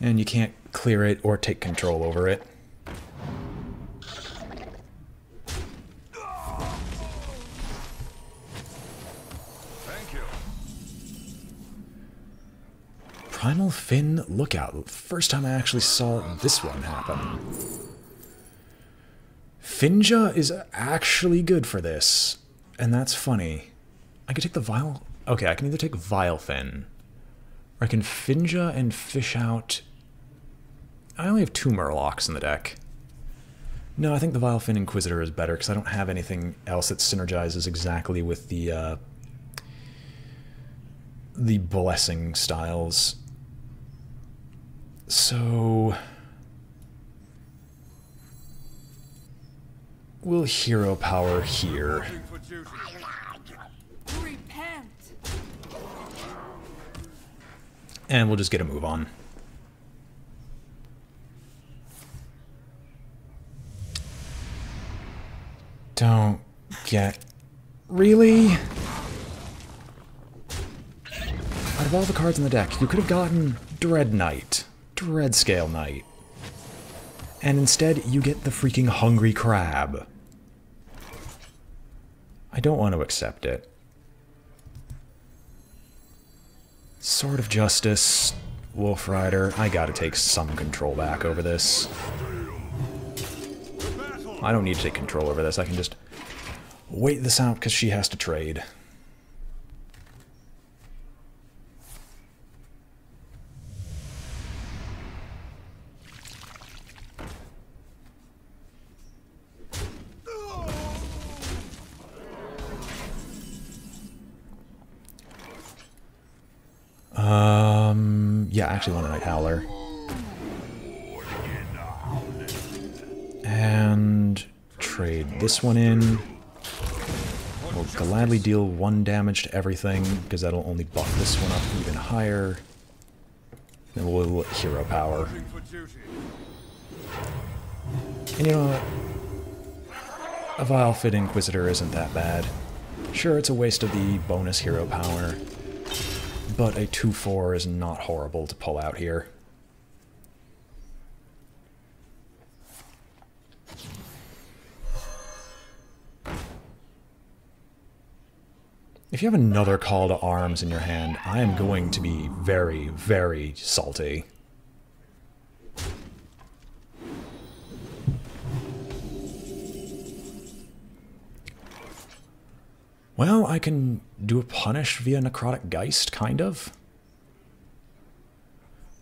And you can't clear it or take control over it. Thank you. Primal Fin Lookout. First time I actually saw this one happen. Finja is actually good for this. And that's funny. I could take the Vile... Okay, I can either take Vile Fin, or I can Finja and fish out... I only have 2 Murlocs in the deck. No, I think the Vile Fin Inquisitor is better, because I don't have anything else that synergizes exactly with the blessing styles. So we'll hero power here. Reporting for duty. Repent. And we'll just get a move on. Don't get... Really? Out of all the cards in the deck, you could have gotten Dread Knight, Dread Scale Knight. And instead, you get the freaking Hungry Crab. I don't want to accept it. Sword of Justice, Wolf Rider, I gotta take some control back over this. I don't need to take control over this, I can just wait this out because she has to trade. Yeah, I actually want a Night Howler. And trade this one in. We'll gladly deal 1 damage to everything, because that'll only buff this one up even higher. Then we'll hero power. Reporting for duty. And you know what? A Vile Fit Inquisitor isn't that bad. Sure, it's a waste of the bonus hero power, but a 2/4 is not horrible to pull out here. If you have another Call to Arms in your hand, I am going to be very, very salty. Well, I can do a punish via Necrotic Geist, kind of.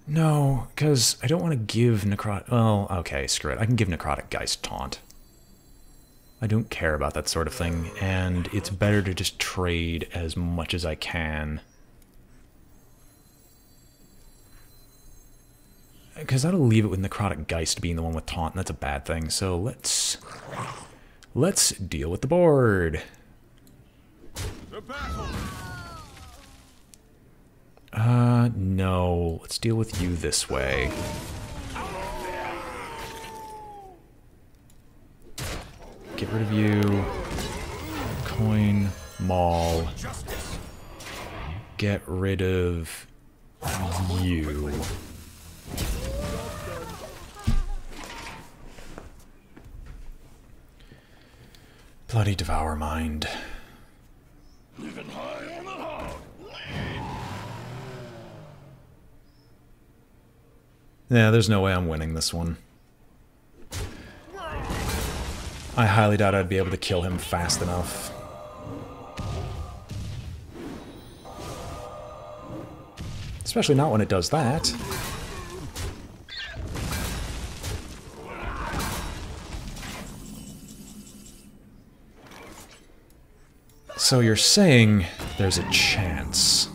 No, because I don't want to give Necrotic... Well, okay, screw it. I can give Necrotic Geist Taunt. I don't care about that sort of thing, and it's better to just trade as much as I can. Because that'll leave it with Necrotic Geist being the one with Taunt, and that's a bad thing, so let's deal with the board. The battle. No. Let's deal with you this way. Get rid of you. Coin. Maul. Get rid of you. Bloody Devour Mind. Yeah, there's no way I'm winning this one. I highly doubt I'd be able to kill him fast enough. Especially not when it does that. So you're saying there's a chance.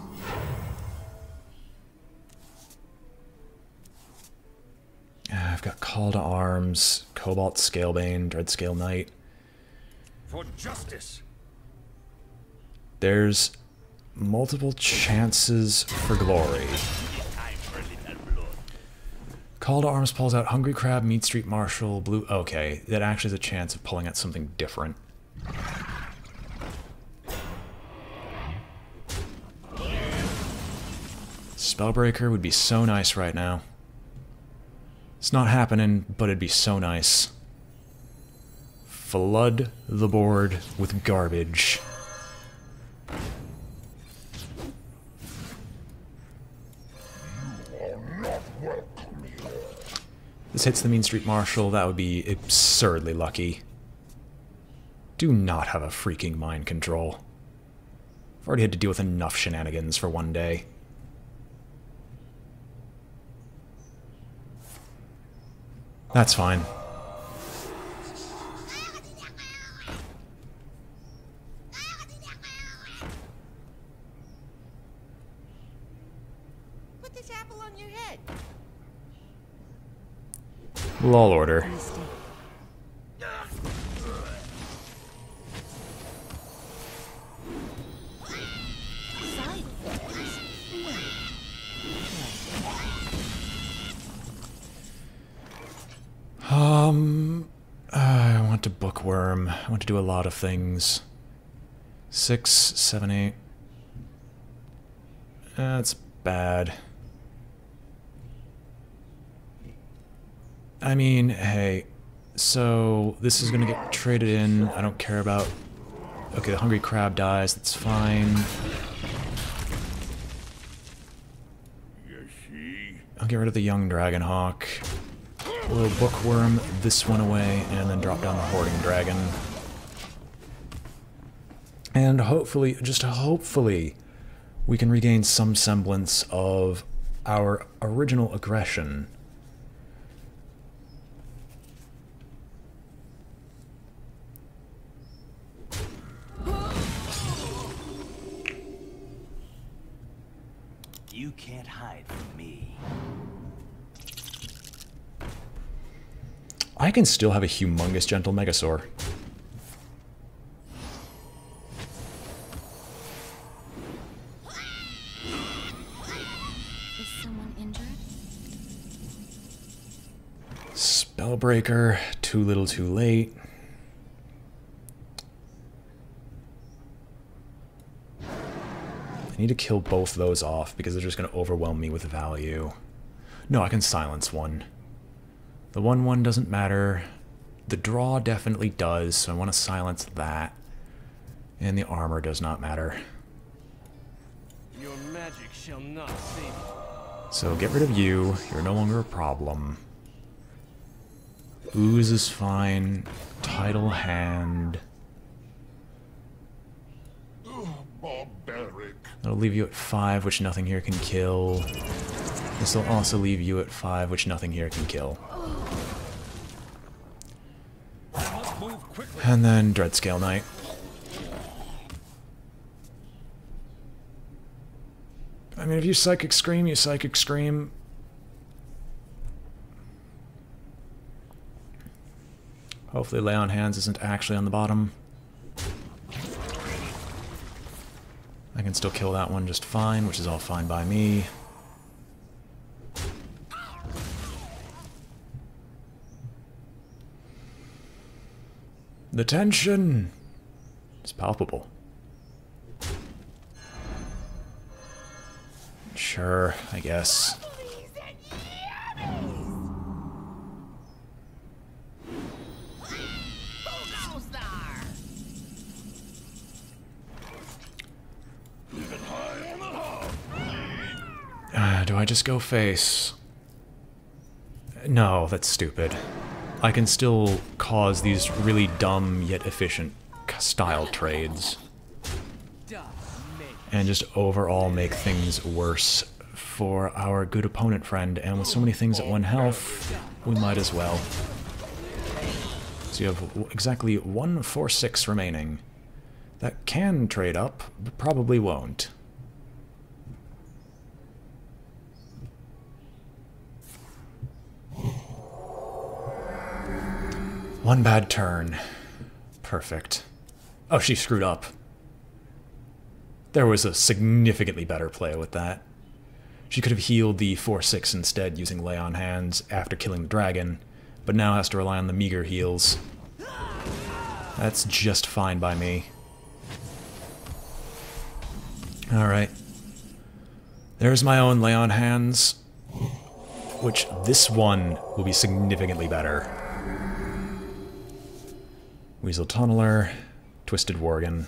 I've got Call to Arms, Cobalt Scalebane, Dreadscale Knight. For justice. There's multiple chances for glory. Call to Arms pulls out Hungry Crab, Meat Street Marshal, Blue... Okay, that actually has a chance of pulling out something different. Spellbreaker would be so nice right now. It's not happening, but it'd be so nice. Flood the board with garbage. This hits the Mean Street Marshal, that would be absurdly lucky. Do not have a freaking mind control. I've already had to deal with enough shenanigans for one day. That's fine. Put this apple on your head. Lol order. I want to bookworm. I want to do a lot of things. 6, 7, 8. That's bad. I mean, hey, so this is gonna get traded in. I don't care about... Okay, the Hungry Crab dies, that's fine. I'll get rid of the Young Dragonhawk. We'll bookworm this one away, and then drop down the Hoarding Dragon. And hopefully, just hopefully, we can regain some semblance of our original aggression. You can't hide from me. I can still have a humongous Gentle Megasaur. Is someone injured? Spellbreaker, too little too late. I need to kill both those off because they're just going to overwhelm me with value. No, I can silence one. The 1/1 doesn't matter. The draw definitely does, so I want to silence that. And the armor does not matter. Your magic shall not save you. So get rid of you. You're no longer a problem. Ooze is fine. Tidal Hand. Barbaric. That'll leave you at 5, which nothing here can kill. This will also leave you at 5, which nothing here can kill. And then Dreadscale Knight. I mean, if you Psychic Scream, you Psychic Scream. Hopefully Lay on Hands isn't actually on the bottom. I can still kill that one just fine, which is all fine by me. The tension is palpable. Sure, I guess. Do I just go face? No, that's stupid. I can still cause these really dumb yet efficient style trades. And just overall make things worse for our good opponent friend. And with so many things at 1 health, we might as well. So you have exactly 146 remaining. That can trade up, but probably won't. One bad turn. Perfect. Oh, she screwed up. There was a significantly better play with that. She could have healed the 4/6 instead using Lay on Hands after killing the dragon, but now has to rely on the meager heals. That's just fine by me. Alright. There's my own Lay on Hands, which this one will be significantly better. Weasel Tunneler, Twisted Worgen.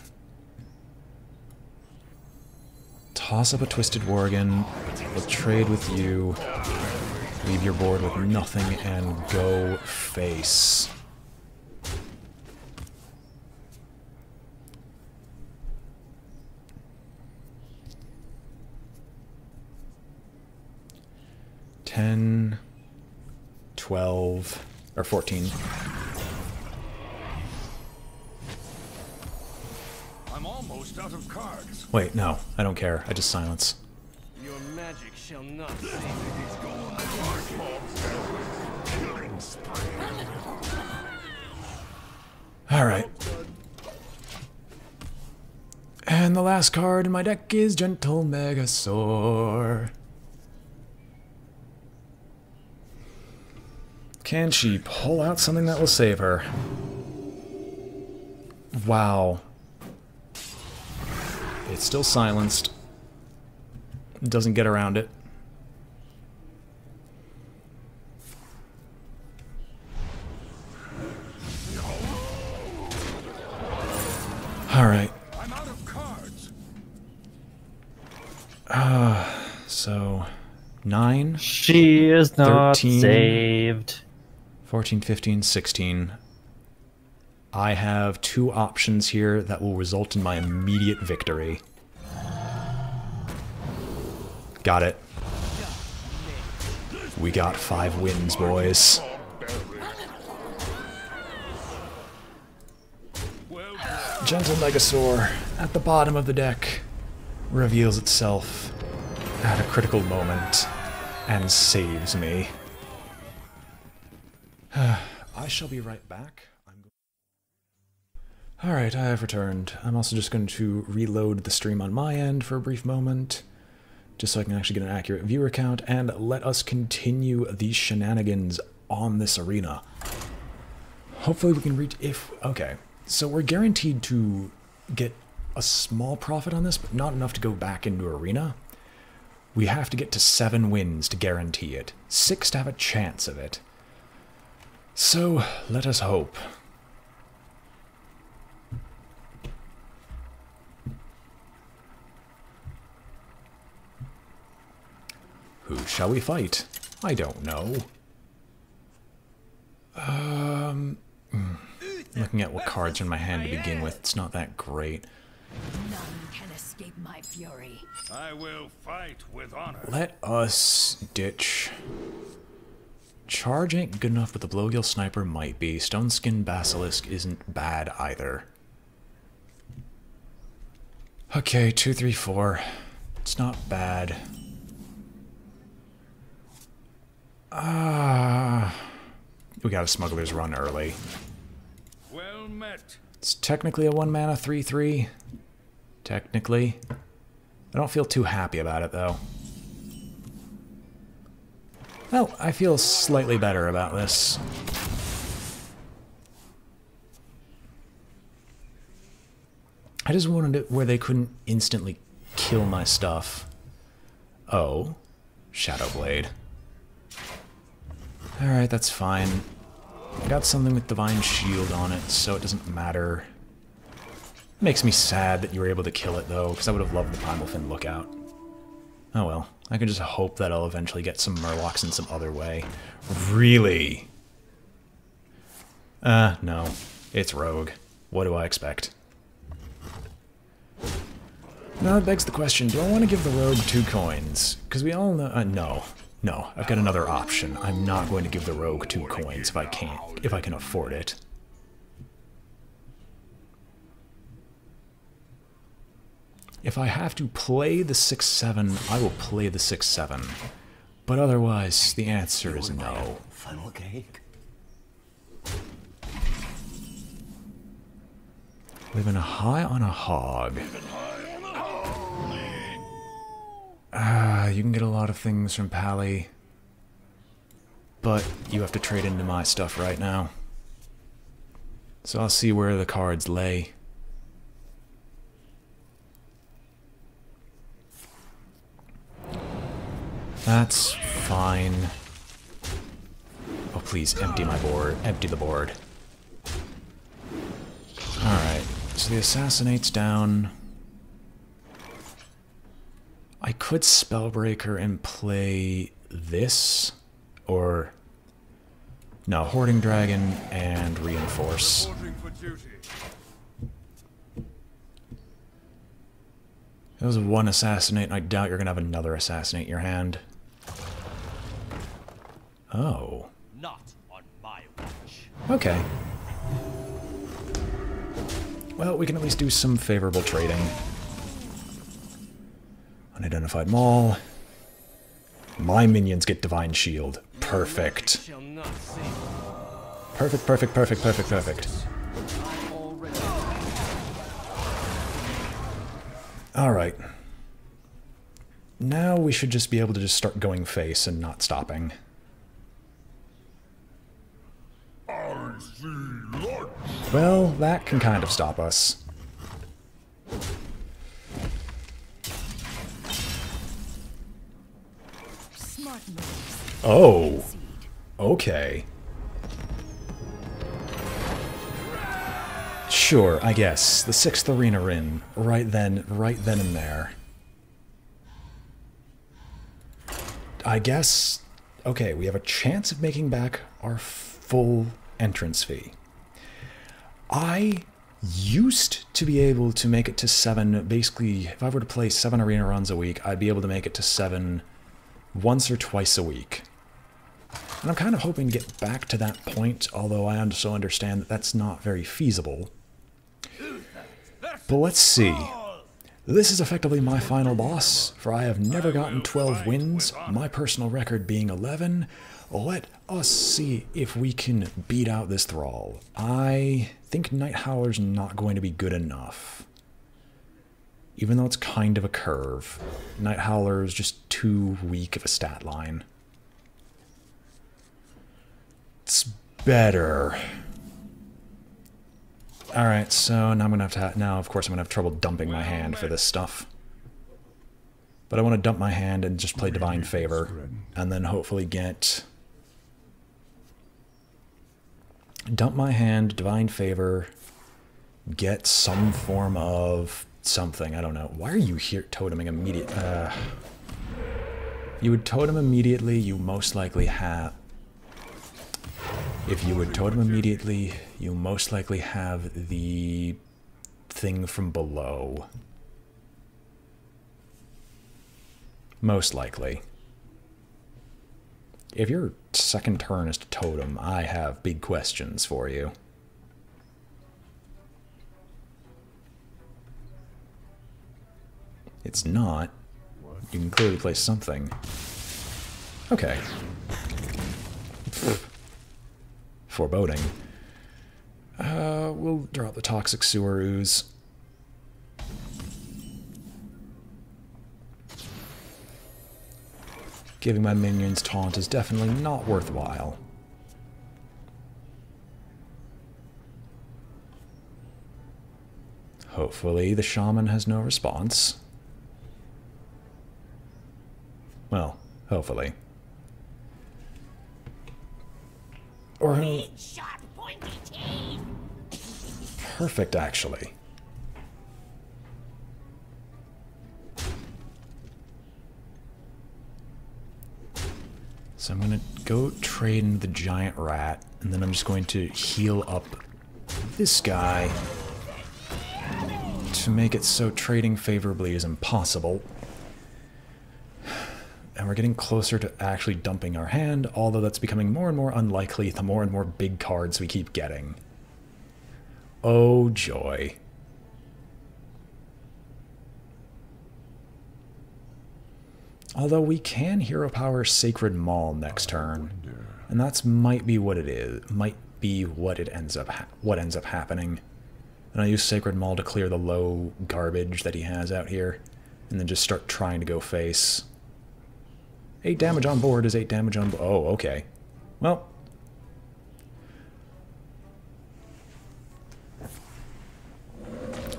Toss up a Twisted Worgen, we'll trade with you, leave your board with nothing, and go face. $10, 12, or 14. I'm almost out of cards. Wait, no, I don't care. I just silence. Your magic shall not save you. Alright. And the last card in my deck is Gentle Megasaur. Can she pull out something that will save her? Wow. It's still silenced. Doesn't get around it. Alright. I'm out of cards. So 9, She is not 13. saved. 14, 15, 16. I have 2 options here that will result in my immediate victory. Got it. We got 5 wins, boys. Gentle Megasaur at the bottom of the deck reveals itself at a critical moment and saves me. I shall be right back. Alright, I have returned. I'm also just going to reload the stream on my end for a brief moment, just so I can actually get an accurate viewer count, and let us continue these shenanigans on this arena. Hopefully we can reach okay, so we're guaranteed to get a small profit on this, but not enough to go back into arena. We have to get to 7 wins to guarantee it. 6 to have a chance of it. So, let us hope. Who shall we fight? I don't know. Looking at what cards are in my hand to begin with, it's not that great. None can escape my fury. I will fight with honor. Let us ditch. Charge ain't good enough, but the Blowgill Sniper might be. Stoneskin Basilisk isn't bad either. Okay, 2, 3, 4. It's not bad. We got a Smuggler's Run early. Well met. It's technically a 1 mana 3/3. Technically. I don't feel too happy about it though. Well, I feel slightly better about this. I just wanted it where they couldn't instantly kill my stuff. Oh. Shadow Blade. Alright, that's fine. I got something with Divine Shield on it, so it doesn't matter. Makes me sad that you were able to kill it, though, because I would have loved the Primalfin Lookout. Oh well. I can just hope that I'll eventually get some Murlocs in some other way. Really? No. It's Rogue. What do I expect? Now that begs the question, do I want to give the Rogue 2 coins? Because we all know... no. No, I've got another option. I'm not going to give the Rogue 2 coins if I can afford it. If I have to play the 6/7, I will play the 6/7. But otherwise, the answer is no. Funnel cake. Living high on a hog. You can get a lot of things from Pally, but you have to trade into my stuff right now. So I'll see where the cards lay. That's fine. Oh, please, empty my board. Empty the board. Alright, so the Assassinate's down. I could Spellbreaker and play this, or... no, Hoarding Dragon and Reinforce. Reporting for duty. That was 1 Assassinate, and I doubt you're going to have another Assassinate in your hand. Oh. Not on my watch. Okay. Well, we can at least do some favorable trading. Unidentified Maul. My minions get Divine Shield. Perfect. Shall not save. Perfect, perfect, perfect, perfect, perfect. Alright. Now we should just be able to just start going face and not stopping. Well, that can kind of stop us. Oh. Okay. Sure, I guess. The 6th arena in. Right then and there. I guess... Okay, we have a chance of making back our full entrance fee. I used to be able to make it to 7. Basically, if I were to play 7 arena runs a week, I'd be able to make it to 7 once or twice a week. And I'm kind of hoping to get back to that point, although I also understand that that's not very feasible. But let's see. This is effectively my final boss, for I have never gotten 12 wins, my personal record being 11. Let us see if we can beat out this Thrall. I think Night Howler's not going to be good enough. Even though it's kind of a curve. Night Howler is just too weak of a stat line. It's better. Alright, so now I'm gonna have to now of course I'm gonna have trouble dumping my hand for this stuff. But I want to dump my hand and just play Divine Favor, and then hopefully get dump my hand, Divine Favor, get some form of something, I don't know. Why are you here toteming immediate? You would totem immediately, you most likely have... If you would totem immediately, you most likely have the thing from below. Most likely. If your second turn is to totem, I have big questions for you. It's not. You can clearly play something. Okay. Foreboding. We'll drop the Toxic Sewer Ooze. Giving my minions taunt is definitely not worthwhile. Hopefully the shaman has no response. Well, hopefully. Or Sharp, pointy teeth. perfect, actually. So I'm gonna go trade in the giant rat, and then I'm just going to heal up this guy to make it so trading favorably is impossible. And we're getting closer to actually dumping our hand, although that's becoming more and more unlikely the more and more big cards we keep getting. Oh joy. Although we can hero power Sacred Maul next turn, and that's might be what it is. Might be what it ends up happening. And I use Sacred Maul to clear the low garbage that he has out here, and then just start trying to go face. 8 damage on board is 8 damage on board. Oh, okay. Well.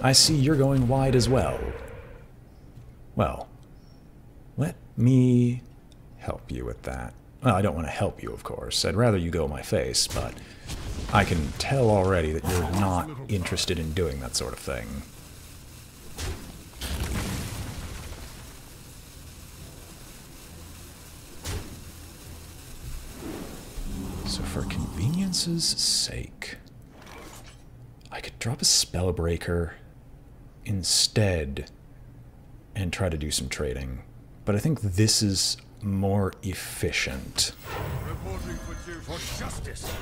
I see you're going wide as well. Well. Let me help you with that. Well, I don't want to help you, of course. I'd rather you go my face, but I can tell already that you're not interested in doing that sort of thing. So for convenience's sake, I could drop a Spellbreaker instead and try to do some trading. But I think this is more efficient. Reporting for justice.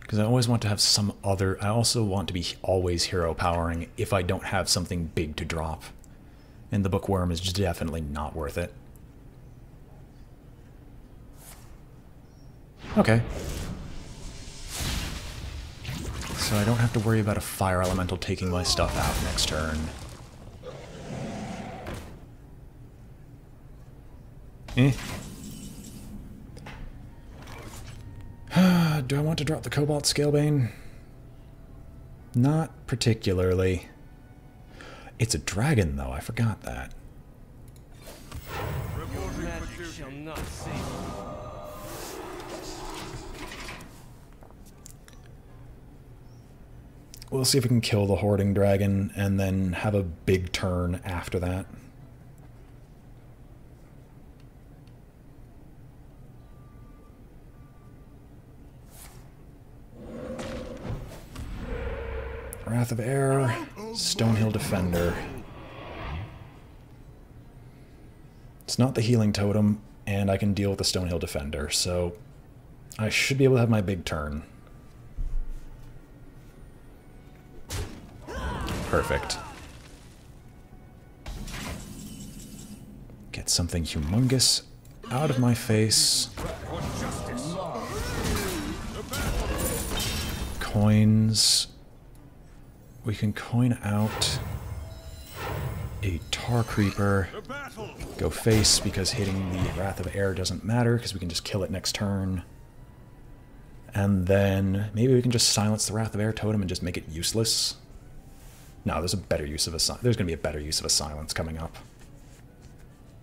Because I always want to have some other... I also want to be always hero powering if I don't have something big to drop. And the Bookworm is just definitely not worth it. Okay. So I don't have to worry about a fire elemental taking my stuff out next turn. Do I want to drop the Cobalt Scalebane? Not particularly. It's a dragon, though. I forgot that. Magic shall not save you. We'll see if we can kill the Hoarding Dragon and then have a big turn after that. Wrath of Air, Stonehill Defender. It's not the Healing Totem, and I can deal with the Stonehill Defender, so I should be able to have my big turn. Perfect. Get something humongous out of my face. Coins. We can coin out a Tar Creeper. Go face because hitting the Wrath of Air doesn't matter because we can just kill it next turn. And then maybe we can just silence the Wrath of Air totem and just make it useless. No, there's a better use of a there's going to be a better use of a silence coming up.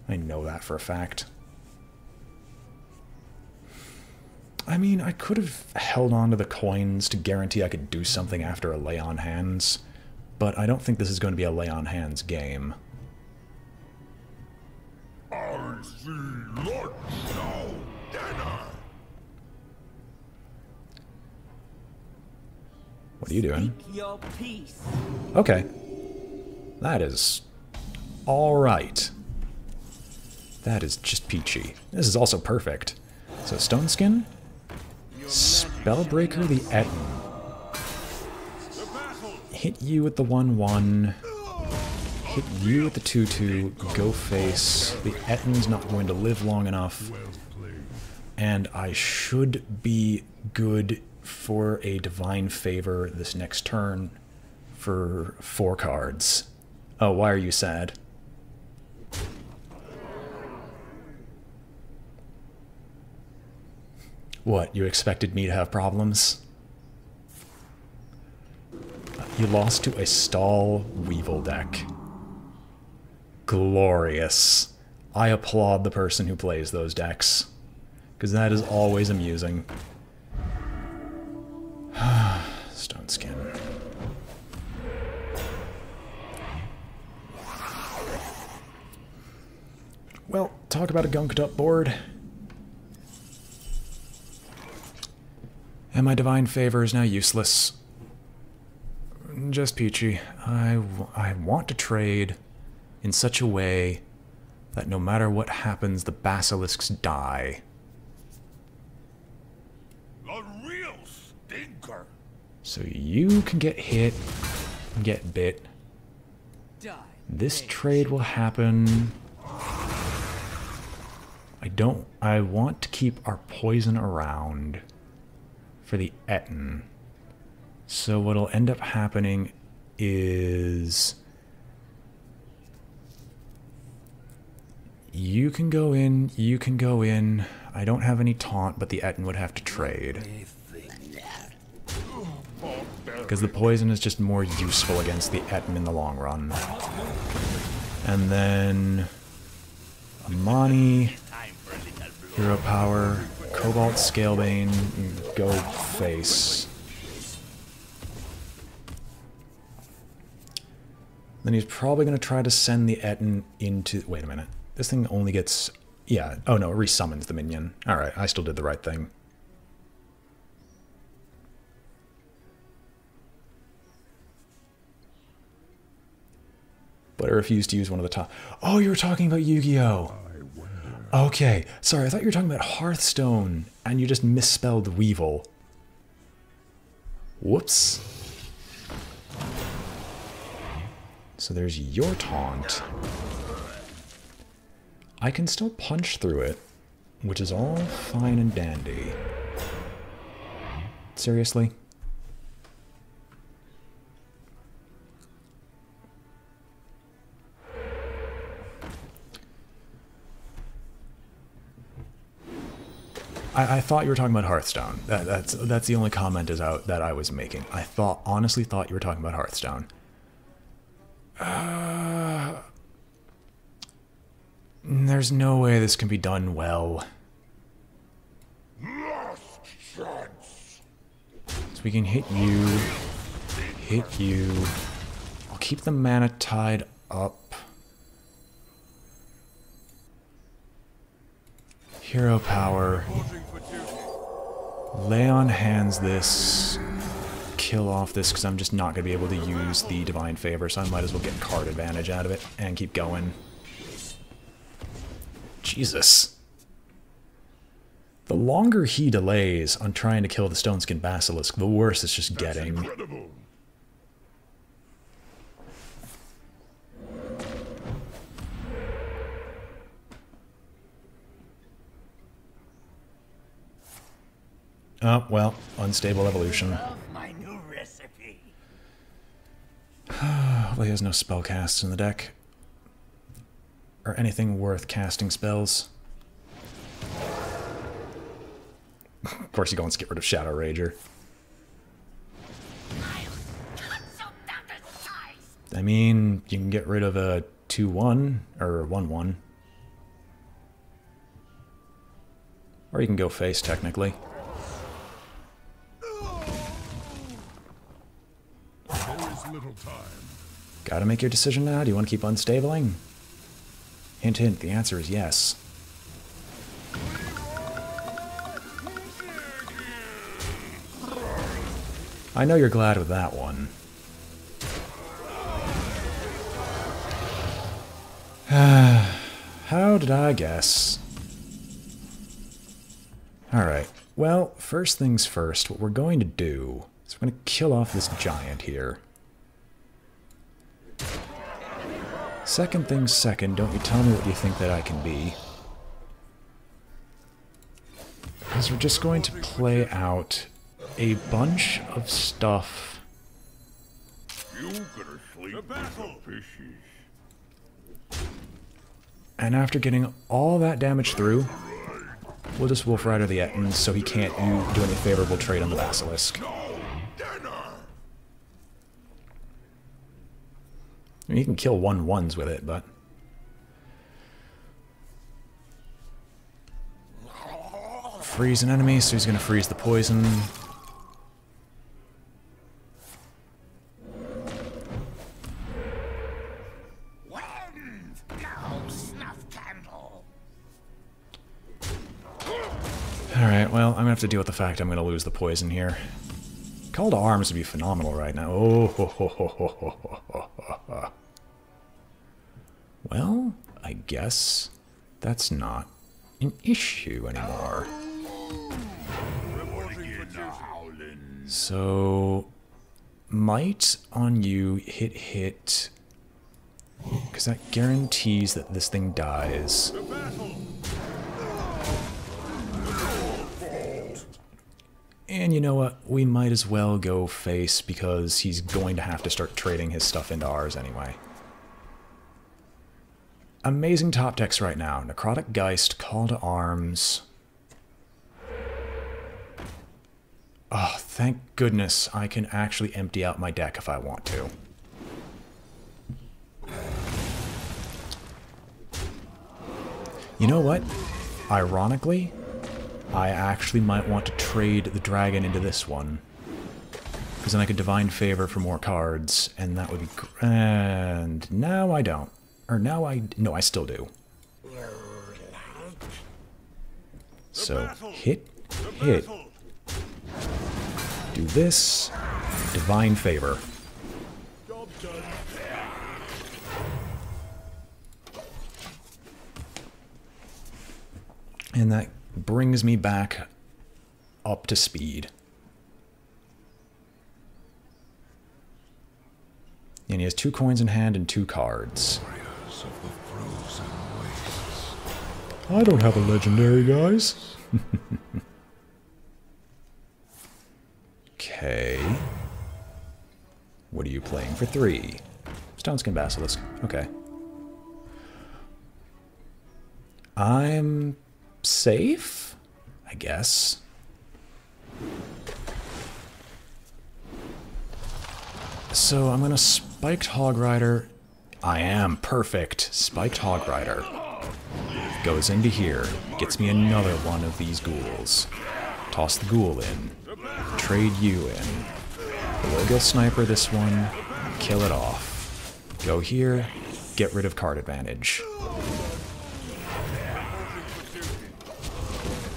I know that for a fact. I mean, I could have held on to the coins to guarantee I could do something after a Lay on Hands, but I don't think this is going to be a Lay on Hands game. I see lunch now, dinner. What are you doing? Speak your peace. Okay. That is alright. That is just peachy. This is also perfect. So Stone Skin, Spellbreaker the Etten. Hit you with the 1/1. Hit you with the 2/2. Go face. The Etten's not going to live long enough. And I should be good for a Divine Favor this next turn for 4 cards. Oh, why are you sad? What, you expected me to have problems? You lost to a Stall Weevil deck. Glorious. I applaud the person who plays those decks, because that is always amusing. Stone Skin. Well, talk about a gunked up board. And my Divine Favor is now useless. Just peachy. I want to trade in such a way that no matter what happens, the basilisks die. A real stinker. So you can get hit and get bit. Die. This trade will happen. I want to keep our poison around for the Etten. So what'll end up happening is you can go in, you can go in. I don't have any taunt, but the Etten would have to trade. Because the poison is just more useful against the Etten in the long run. And then Amani, Hero Power, Cobalt Scalebane, go face. Then he's probably going to try to send the Etten into... Wait a minute. This thing only gets... Yeah. Oh no, it resummons the minion. Alright, I still did the right thing. But I refused to use one of the top... Oh, you were talking about Yu-Gi-Oh! Okay. Sorry, I thought you were talking about Hearthstone, and you just misspelled Weevil. Whoops. So there's your taunt. I can still punch through it, which is all fine and dandy. Seriously? I thought you were talking about Hearthstone. That's the only comment that I was making. I honestly thought you were talking about Hearthstone. There's no way this can be done well. So we can hit you. Hit you. I'll keep the mana tied up. Hero power. Lay on hands this. Kill off this because I'm just not going to be able to use the Divine Favor, so I might as well get card advantage out of it and keep going. Jesus. The longer he delays on trying to kill the Stoneskin Basilisk, the worse it's just getting. Incredible. Oh, well, unstable evolution. Love my new recipe. Hopefully he has no spell casts in the deck. Or anything worth casting spells. Of course he wants to get rid of Shadow Rager. I mean, you can get rid of a 2-1, or 1-1. Or you can go face, technically. Little time. Gotta make your decision now. Do you want to keep unstabling? Hint, hint. The answer is yes. I know you're glad with that one. How did I guess? Alright. Well, first things first, what we're going to do is we're going to kill off this giant here. Second things second, don't you tell me what you think that I can be. Because we're just going to play out a bunch of stuff. You gonna sleep with the fishes. And after getting all that damage through, we'll just Wolf Rider the Ettins so he can't do any favorable trade on the Basilisk. I mean, you can kill 1/1s with it, but... Freeze an enemy, so he's going to freeze the poison. Alright, well, I'm going to have to deal with the fact I'm going to lose the poison here. Call to Arms would be phenomenal right now. Oh, ho, ho, ho, ho, ho, ho, ho, ho. Well, I guess that's not an issue anymore. So, might on you hit, because that guarantees that this thing dies. And you know what? We might as well go face because he's going to have to start trading his stuff into ours anyway. Amazing top decks right now. Necrotic Geist, Call to Arms. Oh, thank goodness I can actually empty out my deck if I want to. You know what? Ironically, I actually might want to trade the dragon into this one. Because then I could Divine Favor for more cards, and that would be and now I don't. Or now no, I still do. So, hit. Do this. Divine Favor. And that brings me back up to speed. And he has 2 coins in hand and 2 cards. I don't have a legendary, guys. Okay. What are you playing for 3? Stoneskin Basilisk. Okay. I'm safe, I guess. So I'm gonna Spiked Hog Rider. I am perfect. Spiked Hog Rider. Goes into here. Gets me another one of these ghouls. Toss the ghoul in. Trade you in. We'll go sniper this one. Kill it off. Go here. Get rid of card advantage.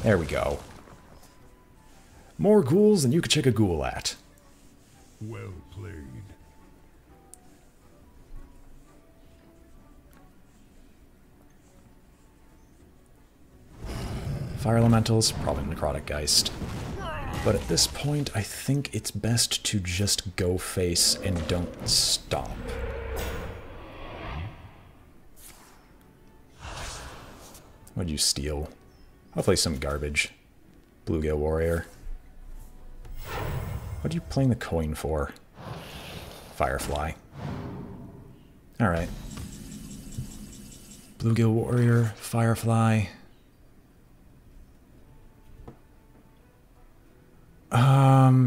There we go. More ghouls than you could check a ghoul at. Well played. Fire Elementals, probably Necrotic Geist. But at this point, I think it's best to just go face and don't stop. What'd you steal? Hopefully some garbage. Bluegill Warrior. What are you playing the coin for? Firefly. Alright. Bluegill Warrior, Firefly.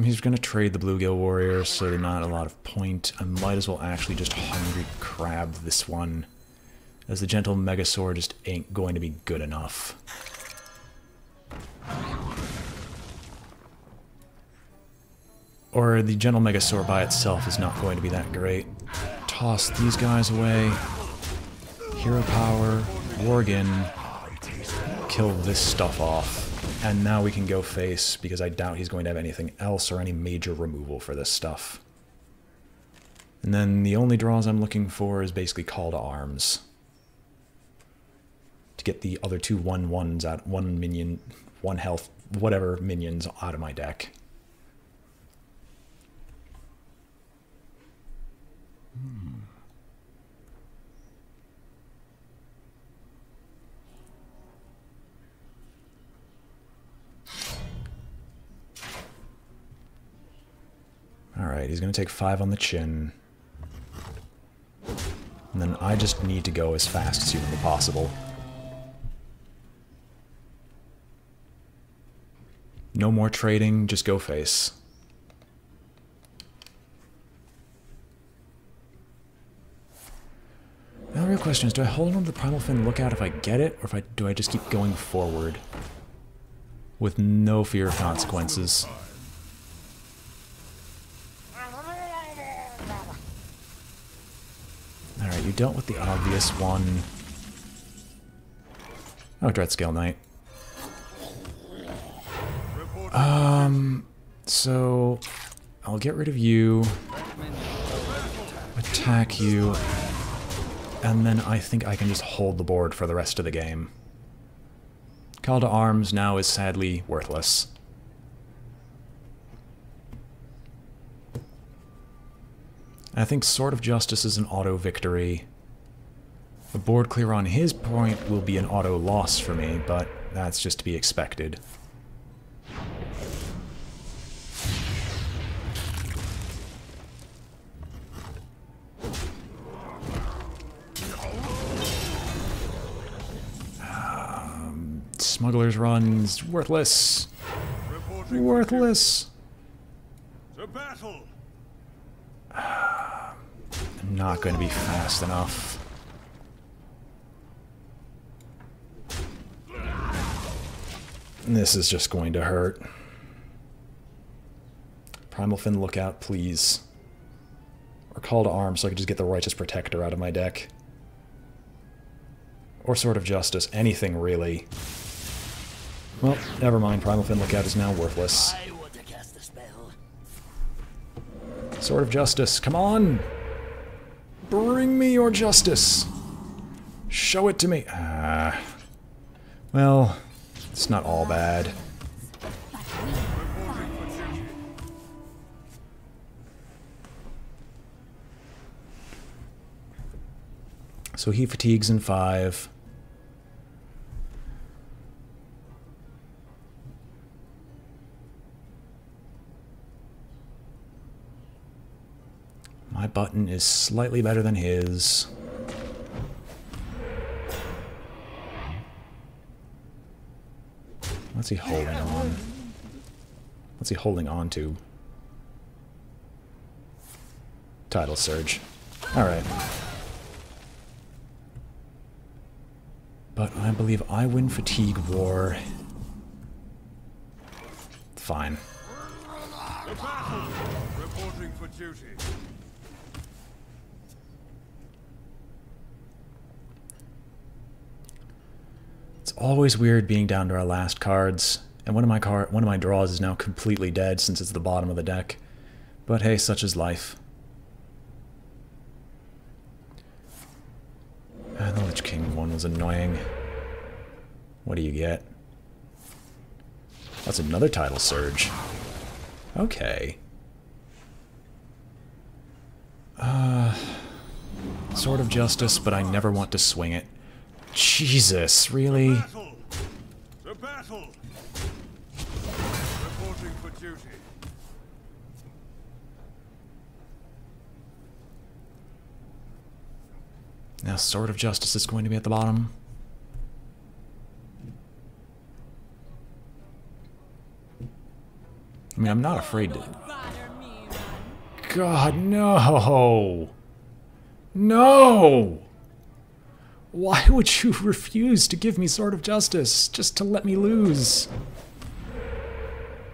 He's gonna trade the Bluegill Warrior, so not a lot of point. I might as well actually just Hungry Crab this one, as the Gentle Megasaur just ain't going to be good enough. Or the Gentle Megasaur by itself is not going to be that great. Toss these guys away. Hero Power, Worgen, kill this stuff off. And now we can go face, because I doubt he's going to have anything else or any major removal for this stuff. And then the only draws I'm looking for is basically Call to Arms. To get the other 2 1/1s out, 1 minion, 1 health, whatever minions out of my deck. Alright, he's going to take 5 on the chin. And then I just need to go as fast as humanly possible. No more trading, just go face. Now the real question is, do I hold on to the Primal Fin Lookout if I get it, or do I just keep going forward? With no fear of consequences. Alright, you dealt with the obvious one. Oh, Dreadscale Knight. So I'll get rid of you, attack you, and then I think I can just hold the board for the rest of the game. Call to Arms now is sadly worthless. I think Sword of Justice is an auto victory. A board clear on his point will be an auto loss for me, but that's just to be expected. Smuggler's Run's worthless. Worthless. To battle. I'm not going to be fast enough. This is just going to hurt. Primal Fin Lookout, please. Or Call to Arms so I can just get the Righteous Protector out of my deck. Or Sword of Justice, anything really. Well, never mind, Primal Fin Lookout is now worthless. I want to cast a spell. Sword of Justice, come on! Bring me your justice! Show it to me! Well, it's not all bad. So he fatigues in 5. button is slightly better than his. What's he holding on? What's he holding on to? Tidal Surge. Alright. But I believe I win Fatigue War. Fine. The battle! Reporting for duty. It's always weird being down to our last cards, and one of my draws is now completely dead since it's the bottom of the deck. But hey, such is life. The Lich King one was annoying. What do you get? That's another Tidal Surge. Okay. Sword of Justice, but I never want to swing it. Jesus, really? Battle! The battle! Reporting for duty. Now Sword of Justice is going to be at the bottom. I mean, I'm not afraid to... God, no! No! Why would you refuse to give me Sword of Justice just to let me lose?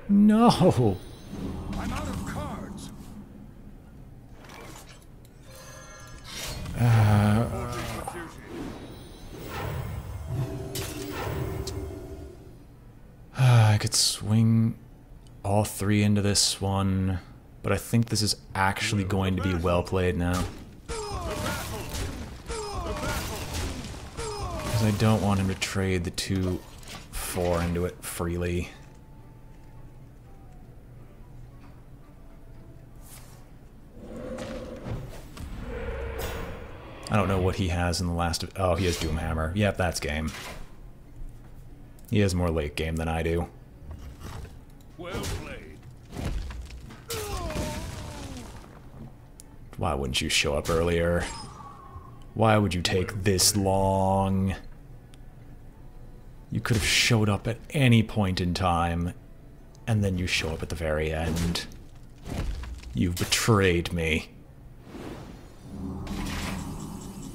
No! I'm out of cards. Reporting for duty. I could swing all three into this one, but I think this is actually going to be well played now. Because I don't want him to trade the 2/4 into it freely. I don't know what he has in the last... Oh, he has Doomhammer. Yep, that's game. He has more late game than I do. Well played. Why wouldn't you show up earlier? Why would you take this long? You could have showed up at any point in time, and then you show up at the very end. You've betrayed me.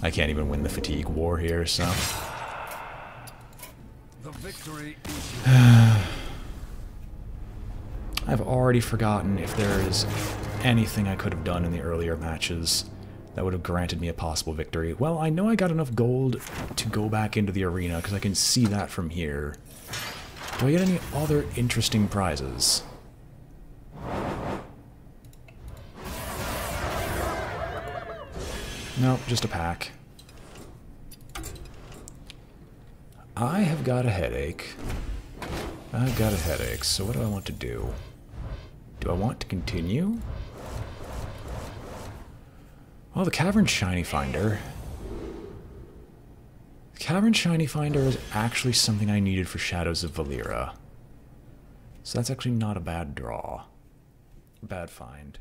I can't even win the Fatigue War here, so... The victory is I've already forgotten if there is anything I could have done in the earlier matches that would have granted me a possible victory. Well, I know I got enough gold to go back into the arena, because I can see that from here. Do I get any other interesting prizes? Nope, just a pack. I have got a headache. I've got a headache, so what do I want to do? Do I want to continue? Well, the Cavern Shiny Finder. The Cavern Shiny Finder is actually something I needed for Shadows of Valera. So that's actually not a bad draw. Bad find.